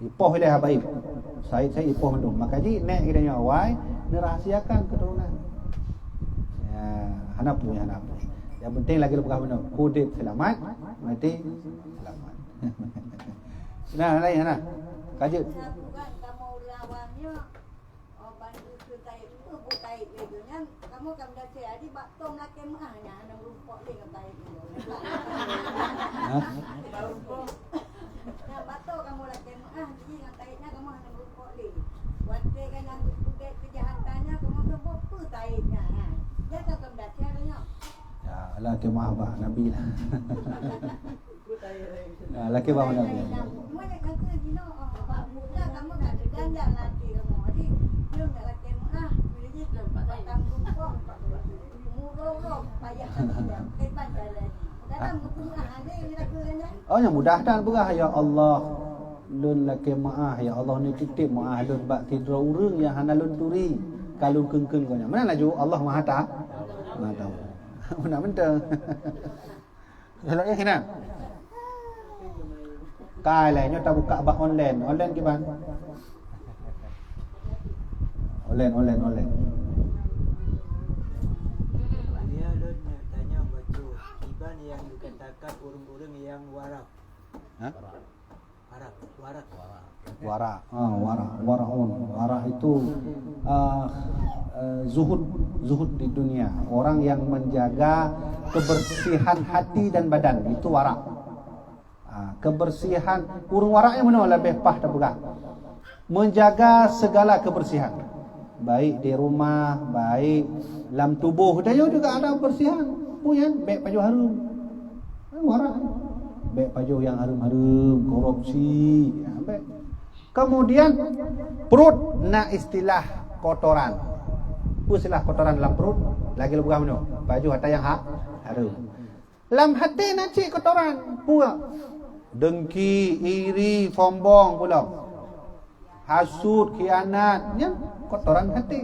Ipoh oleh habaib. Saya ipoh mendung. Maka ji nek kita awal dirahasiakan keturunan. Ya, hana punya. Yang penting lagi lepas benda. Hidup selamat, mati selamat. Nah, lain nah. Kajut. Kamu lawannya bantu sutai itu bukai videonya kamu dah jadi baktong nak kemahnya ana rumpok dia kata itu. Nah, bato kamu nak kemah jadi ngatainnya kamu ana rumpok dia. Wante kan yang budak kejahatannya kamu kebop taitnya. Ya tak dah caranya. Ya, lah kemah bah Nabi lah. Nah, laki bawa Nabi. Mana kata gino muda kamu nak ganda nanti kamu. Jadi dia nak laki mah bila dia batang rumpok. Murong payah dia. Kepan jalan. Kadang mutungah ada dia lakukannya. Oh yang mudah dan berah ya Allah. Lun laki maah ya Allah ni titip maah lun bak tidra urang yang hana lun turi. Kalau keung-keung kau nya. Mana laju Allah Maha tahu. Mana mentang. Eloknya kena. Kai lainnya tak buka bak online gimana? Online. Dia lun tanya baju iban yang dikatakan urang-urang yang warak. Hah? Warak. Wara itu zuhud di dunia. Orang yang menjaga kebersihan hati dan badan itu wara. Kebersihan urang waraknya mana lebih pah tak buka. Menjaga segala kebersihan. Baik di rumah, baik dalam tubuh dia juga ada kebersihan. Punya baik baju harum. Warak. Baik baju yang harum-harum, korupsi, ya, baik. Kemudian perut nak istilah kotoran. Pusilah kotoran dalam perut, lagi lebih mana? Baju hatta yang harum. Dalam hati nanti kotoran pula. Dengki, iri, sombong pula. Hasud, khianat, ya, kotoran hati.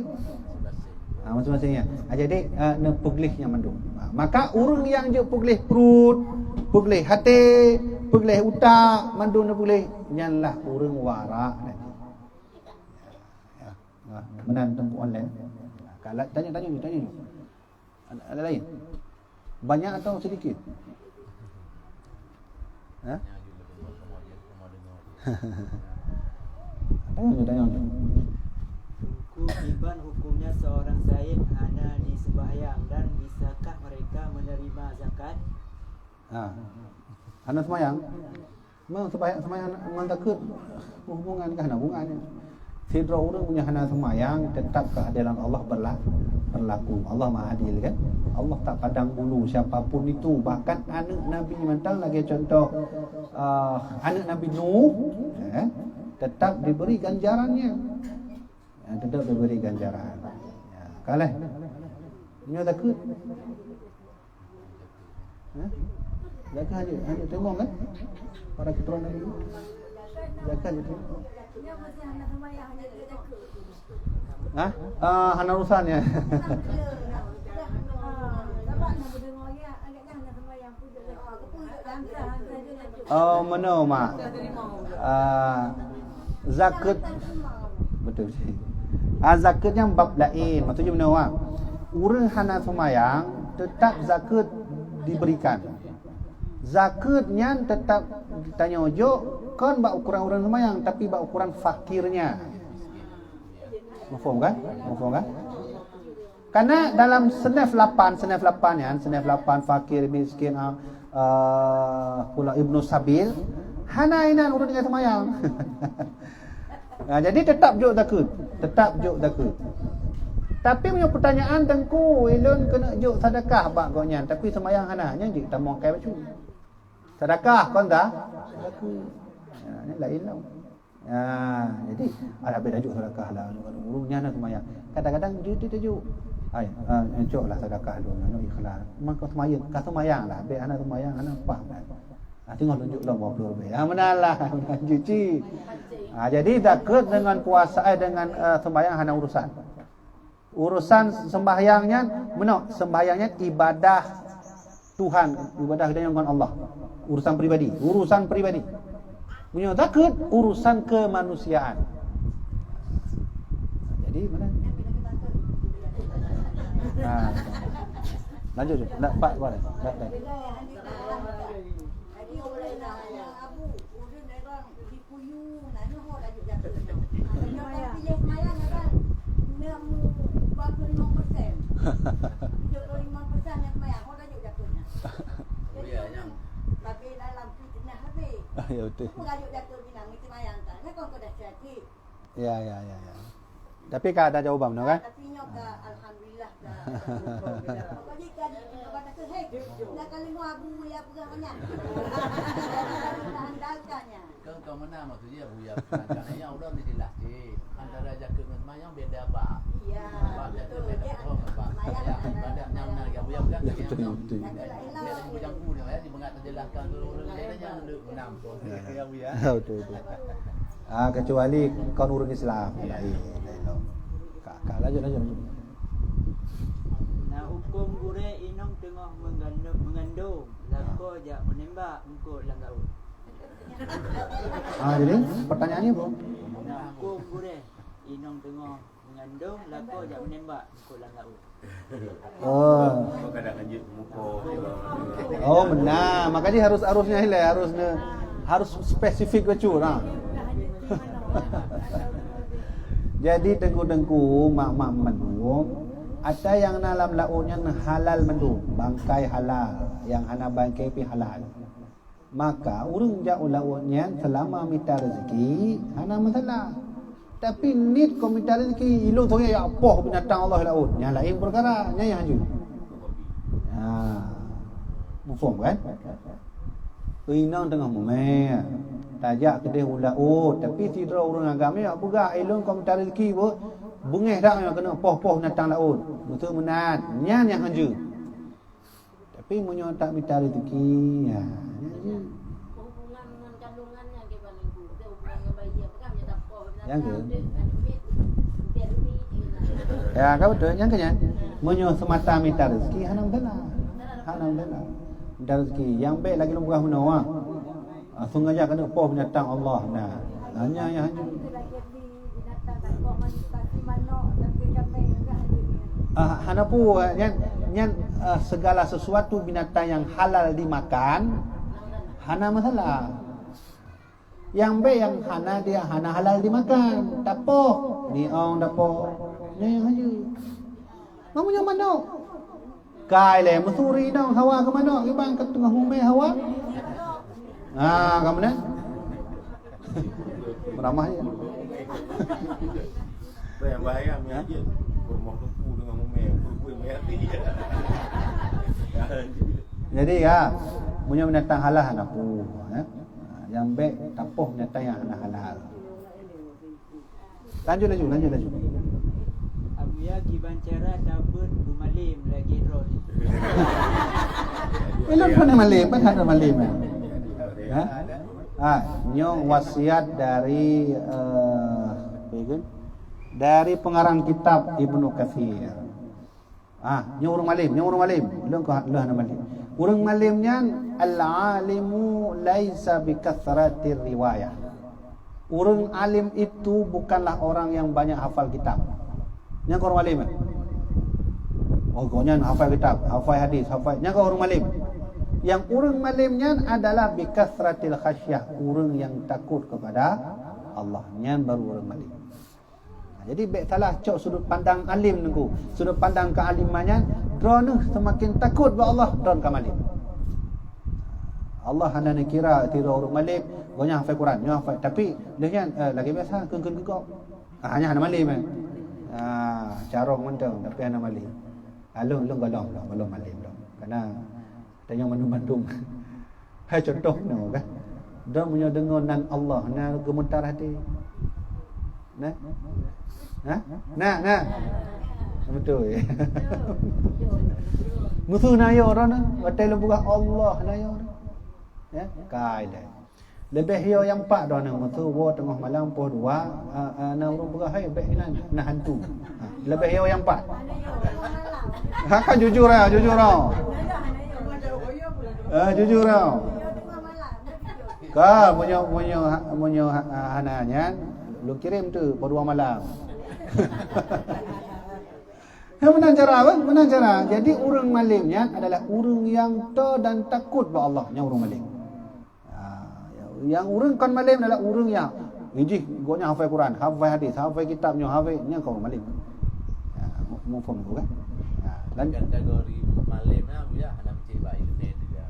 Masing-masingnya. Jadi peglihnya mandung. Maka urang yang je peglih perut, peglih hati, peglih utak, mandung peglih nyanlah urang warak. Ya. Menan tempuh online. Kalau tanya. Ada lain? Banyak atau sedikit? Ha? Tanya. Iban hukumnya seorang Said hana di sembahyang dan bisakah mereka menerima zakat? Hana sembahyang. Memang sembahyang takut hubungan ke hana hubungannya. Sidra orang punya hana sembahyang tetap keadilan Allah berlaku. Allah Maha Adil kan? Allah tak pandang bulu siapapun itu, bahkan anak Nabi mentang lagi contoh anak Nabi Nuh tetap diberi ganjarannya. Tetap diberi ganjaran. Kalah. Ini takut. Jaga hanya tengok kan? Para keturunan Nabi. Jaga je tu. Hana urusannya. Mana mak? Zakat. Betul sih. Zakatnya bab lain. Maksudnya benar mak. Urang hana semayang tetap zakat diberikan. Zakatnya tetap tanya ojo kan bak ukuran orang semayang tapi bak ukuran fakirnya. Mafhum kan? Karena dalam senaf 8 fakir, miskin, pula ibnu sabil, hana inan urut dengan semayang. Jadi tetap juk takut. Tapi punya pertanyaan tengku, ilun kena juk sedekah bak gonyan, tapi semayang hana nya juk tak mau kai baju. Sedekah kon tak? Ini lain lah. Jadi ada beda juga sedekah lah. Urungnya nak semayang. Kadang-kadang dia tajuk. Cuklah sedekah dulu, nak ikhlas. Maka semayang lah. Be anak semayang, anak apa? Tengok tunjuklah berapa lebih. Menalah, cuci. Jadi takut dengan puasa dengan sembahyang hanya urusan sembahyangnya, sembahyangnya ibadah Tuhan, ibadah dengan Allah. Urusan pribadi. Punya takut urusan kemanusiaan. Jadi mana? Lanjut. Tak Pak boleh. Tak. Jadi orang yang abu, urun orang dipuyu, nanu ho dah juga. Kalau pilih semayang kan, nak berapa 5%. 75% yang semayang, ho dah juga punya. Tapi dalam fitnah habis. Ya betul. Mengajuk jatuh binang itu semayang kan. Kan kau dah jadi. Ya. Tapi kan ada jawaban benar kan? Tapi nyoka alhamdulillah dah. Pokoknya kan kita kata ke hei, nak kali mu abu ya pegangnya. Andalkannya. Kau mana maksudnya buya karena yang udah dilatih antara jaket dengan semayang beda apa? Iya. Betul. Dia semayang pada nyamna yang buya bukan yang Betul. dia bujang kuning ya di mengat jelaskan dulu lainnya untuk menampung ya buya. Betul. Kecuali kau urus Islam lain. Kak lanjut. Nah, hukum gure inong tengah mengandung lako jak menembak engko langgaut. Jadi pertanyaannya apa? Nah, hukum gure inong tengah mengandung lako jak menembak engko langgaut. Kau kadang lanjut muka Benar. Makanya harusnya harus spesifik betul nah. Jadi tengku-tengku mak-mak mendung ada yang dalam lautnya halal mendung, bangkai halal, yang hana bangkai pi halal. Maka urang jauh lautnya selama minta rezeki hana masalah. Tapi nit ko minta rezeki ilung thong ya apa binatang Allah laut. Yang lain perkara nya yang haju. Mufhum kan? Inang tengah memeh. Tajak kedih ulah tapi tidak orang agama ya pegah ilun komentar rezeki pun bengih dak yang kena poh-poh natang laut. Betul menat. Nyan yang hanja. Tapi munyo tak minta rezeki ya. Hubungan dengan kandungannya gimana ibu? Dia hubungan dengan bayi apa kan dia tak poh. Yang ke? Ya, kau betul yang kenya. Munyo semata minta rezeki hanam dana. Hanam dana. Minta rezeki yang baik lagi lumrah menawa. Sungai aja kena poh binatang Allah. Nah, hanya yang hanya. Binatang tak kau manusia si manok tapi kami enggak ada. Hanapu nyan segala sesuatu binatang yang halal dimakan hana masalah. Yang baik yang hana dia hana halal dimakan. Tapoh ni ong tapoh. Ni aja. Kamu yang manok. Kai le mesuri dong hawa ke manok ke bang ke tengah humai hawa. Kamu nak? Beramah je. Yang bahaya aja. Rumah lempu dengan memel, kuih mati. Jadi ya, punya binatang halal aku, ya. Yang baik tapoh binatang yang halal. Lanjut. Abuya kibancara tabun bumalim lagi drone. Belum pernah malim, ada malim ya. Nyong wasiat dari dari pengarang kitab Ibnu Katsir. Nyong urang malim. Belum kau hana malim. Urang malimnya al-alimu laisa bikathratir riwayah. Urang alim itu bukanlah orang yang banyak hafal kitab. Yang kau urang malim. Kau nyan hafal kitab, hafal hadis, nya kau urang malim. Yang urang malimnya adalah bikathratil khasyah, urang yang takut kepada Allah. Nyan baru urang malim. Jadi baik salah cok sudut pandang alim nengku. Sudut pandang kealimannya drone semakin takut kepada Allah drone ke malim. Allah hanya nak kira tira orang malim, gonya hafal Quran, nya hafal tapi dia lagi biasa keun gegok. Hanya hana malim. Carong mentang tapi hana malim. Alung golong dah belum malim dah. Karena tanya mandum-mandum. Hai contoh no kan. Dia punya dengar nan Allah, nan gemetar hati. Nah. Nah. Betul ya. Musuh nayo orang hotel buka Allah nayo. Ya, kaida. Lebih hiyo yang pak dah nang musuh wo tengah malam poh dua na urang buka hai baik na hantu. Lebih hiyo yang pak. Kan jujur ah. Jujur ah. Ka punya hananya lu kirim tu pada 2 malam. Menang cara. Jadi orang malimnya adalah orang yang dan takut kepada Allah, yang orang malim. Yang orang kan malim adalah orang yang ijih gonya hafal Quran, hafal hadis, hafal kitabnya, hafalnya kau malim. Mau faham tu kan? Dan kategori malimnya ya ada mencoba ilmu dia.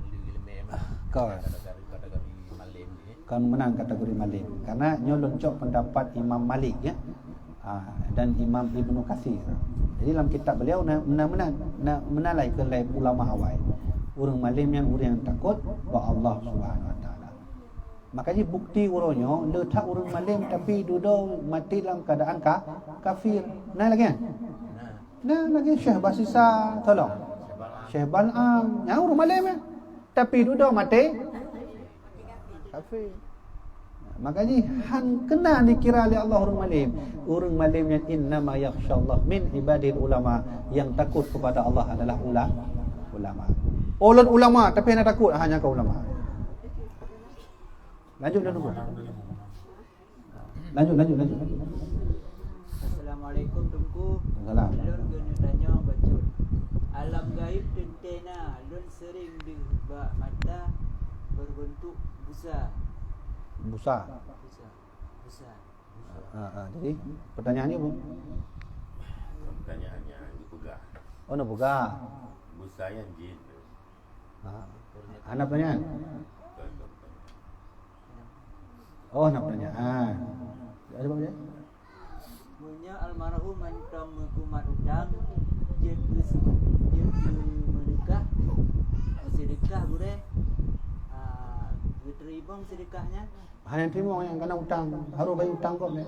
Kau kategori malim ni. Kan menang kategori malim karena nyolong cok pendapat Imam Malik ya. Dan Imam Ibnu Katsir. Jadi dalam kitab beliau menalai ke lain ulama awal. Orang malim yang orang yang takut kepada Allah Subhanahu Wa Taala. Makanya bukti orangnya letak orang malim tapi duduk mati dalam keadaan kafir. Nah lagi kan? Nah lagi Syekh Basisa tolong. Syekh Bal'am, yang orang malim ya. Tapi duduk mati kafir. Makanya kena dikira oleh Allah orang malim. Orang malim yang innama yakhsyallah min ibadil ulama, yang takut kepada Allah adalah ulama. Ulun ulama tapi hanya takut hanya ke ulama. Lanjut. Assalamualaikum Tunku. Salam. Lun guna tanya bacot. Alam gaib tentena lun sering dibak mata berbentuk busa. Jadi pertanyaannya apa? Pertanyaannya dipegang. Oh, nak pegang. Busa yang jin. Anak pertanyaan. Oh, nak pertanyaan. Ada apa dia? Punya almarhum mentang kumat udang dia menikah sedekah boleh tanggung sedekahnya? Hanya terima yang kena hutang, harus bayar hutang kau ni.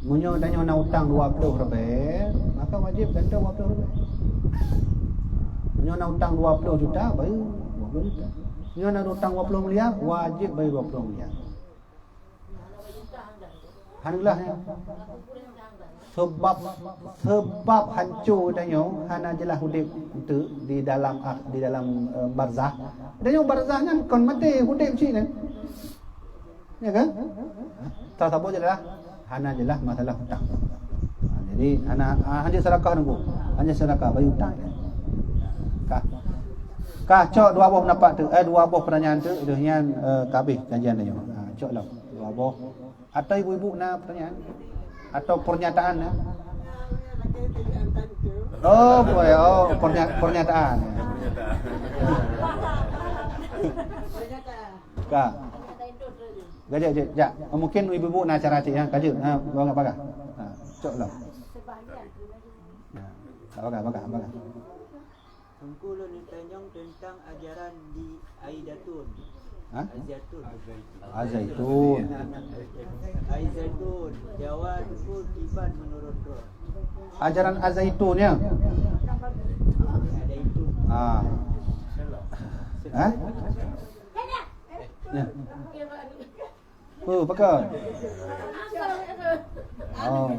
Munyo tanya nak hutang 20 lebih, maka wajib ganda 20 lebih. Munyo nak hutang 20 juta, bayar 20 juta. Munyo nak hutang 20 miliar, wajib bayar 20 miliar. Alhamdulillah ya. Sebab hancur tanya hana jelah hudip itu di dalam barzah. Tanya barzah kan kon mati hudip cik kan. Ya kan? Tak apa jelah hana jelah masalah hutang. Jadi hanya sedekah nunggu. Hanya sedekah bayar hutang. Kah cok dua buah pendapat tu dua buah pertanyaan tu dengan kabeh kajian tanya. Cok lah dua buah. Atau ibu-ibu nak pertanyaan atau pernyataan ya? Oh boleh, pernyataan. Kak. Gajak. Mungkin ibu-ibu nak acara cik yang kaji. Baga. Cok lah. Baga. Engkau ni tanya tentang ajaran di Aidatun. Azaitun. Aidatun. Jawab pun tiban menurut roh. Ajaran Azaitun ya. Aidatun. Ya. Pakai. Oh.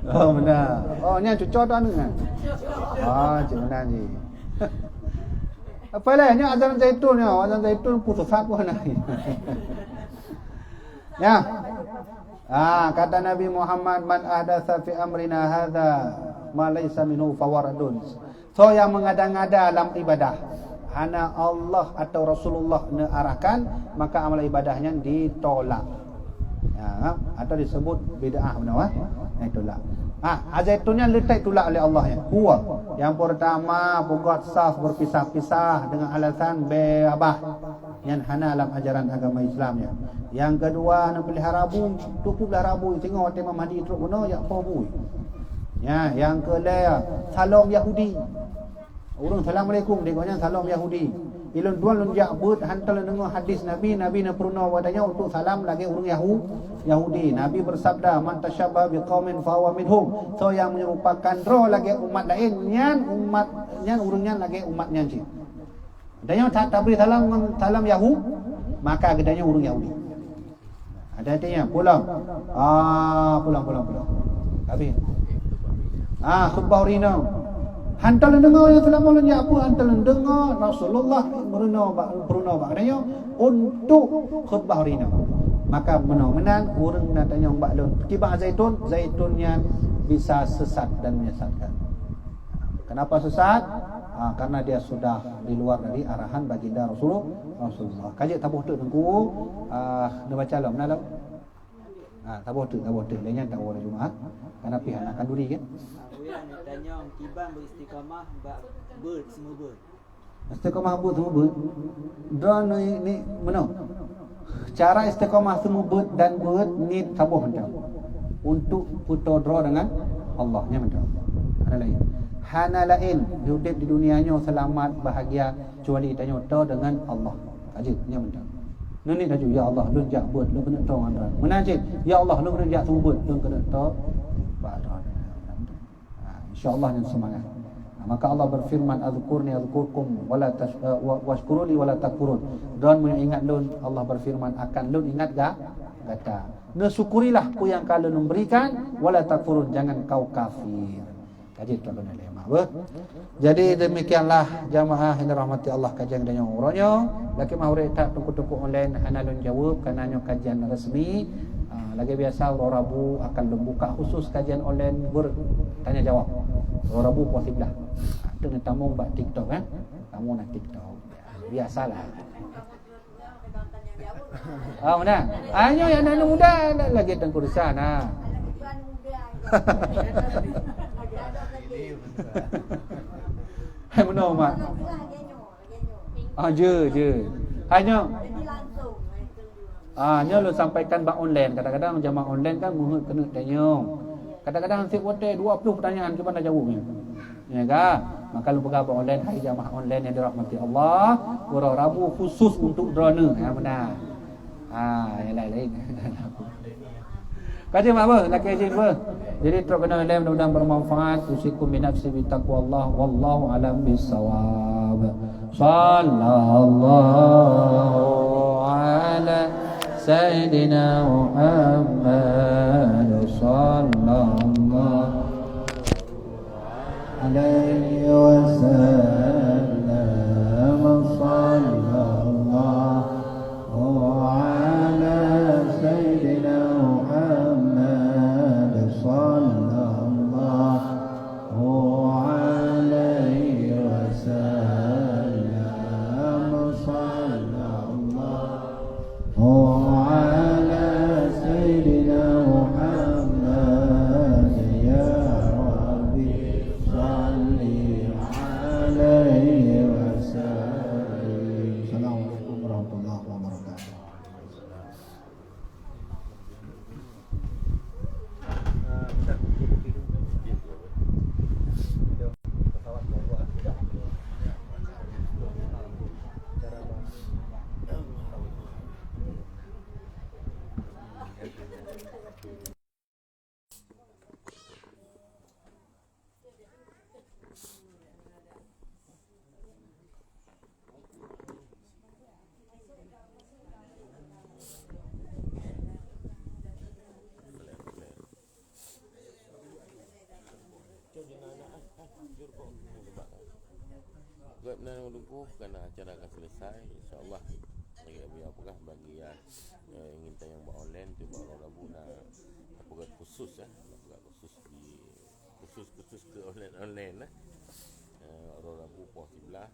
Oh benar. Oh ni cucuk tu anu kan. Cik benar ni. Apa lah ni azan zaitun ni. Azan zaitun putus satu ni. Ya. Kata Nabi Muhammad man ahdatsa fi amrina hadza ma laysa minhu fawaradun. So yang mengada-ngada dalam ibadah hana Allah atau Rasulullah arahkan, maka amal ibadahnya ditolak. Ya, atau disebut bid'ah benar. Ditolak. Azaitunnya letak tolak oleh Allah ya. Huwa. Yang pertama buat saf berpisah-pisah dengan alasan beabah yang hana dalam ajaran agama Islam ya. Yang kedua nak pelihara rabu, tu pelihara rabu tengok Imam Mahdi teruk guna ya apa bu. Ya, yang kelima salam Yahudi. Orang Assalamualaikum dekatnya salam Yahudi. Ilun tuan lun jabut hantar dengar hadis Nabi nak pernah wadanya untuk salam lagi orang Yahudi. Nabi bersabda man tasyabbaha biqaumin fa huwa minhum. So yang menyerupakan roh lagi umat lain nyan urangnya lagi umatnya cik. Adanya tak beri salam Yahudi maka gedanya orang Yahudi. Ada artinya pulang. Pulang. Habis. Khutbah rina. Hantar dengar yang selama lanya apa hantar dengar Rasulullah beruno maknanya untuk khutbah rina. Maka menan orang nak tanya mbak lun tiba zaitunnya bisa sesat dan menyesatkan. Kenapa sesat? Karena dia sudah di luar dari arahan baginda Rasulullah. Kaji tabuh tu tengku nak baca lah mana lah. Tabuh tu lainnya tak boleh Jumaat karena pihak nak kanduri kan. Nak tanya tiban beristiqamah ber semua ber. Istiqamah ber semua ber. Dan ni mana? Cara istiqamah semua ber dan ber ni tabuh macam untuk putar draw dengan Allahnya macam. Hana lain hidup di dunianya selamat bahagia kecuali tanya dengan Allah. Ajibnya macam. Ni dah ya Allah lu jak buat lu kena tahu anda. Menajid ya Allah lu kena jak sebut lu kena tahu. InsyaAllah yang semangat. Maka Allah berfirman azkurni azkurkum wala washkuruni wala takfurun. Dan mengingat lun Allah berfirman akan lun ingat kata. Syukurilah apa yang kalian memberikan wala takfurun jangan kau kafir. Kaji tu kena lema. Jadi demikianlah jamaah yang dirahmati Allah kajian dan yang umrahnya. Laki mahuri tak tunggu-tunggu online analun jawab kerana kajian resmi. Lagi biasa Rabu akan membuka khusus kajian online bertanya jawab. Rabu puasa belah. Itu nak tamu buat TikTok kan? Tamu nak TikTok. Biasalah. Mana? Hanya yang anak muda lagi tengku di sana. Hai mana mak? Je. Hanya hanya lu sampaikan bak online. Kadang-kadang jamaah online kan muhut kena tanya. Kadang-kadang si hotel 20 pertanyaan kita nak jawabnya. Ya kan? Maka lu berapa online hari jamaah online yang dirahmati Allah, Pura Rabu khusus untuk drone. Benar. Yang lain. Kaji apa? Nak kaji apa? Jadi terus kena online mudah-mudahan bermanfaat. Usikum bi nafsi bi taqwallah wallahu alam bisawab. Sallallahu ala sayyidina Muhammad sallallahu alaihi wasallam. Sallallahu ala sayyidina Muhammad sallallahu alaihi wasallam. Sallallahu ala sayyidina Muhammad ya Rabbi salli alaihi wasallam. Assalamualaikum warahmatullahi wabarakatuh. Buat menanam lumpuh kerana acara akan selesai, insyaAllah. Bagi apakah bagi yang ingin tayang buat online tu buat Rabu nak apa khusus khusus ke online lah. Rabu puas sebelah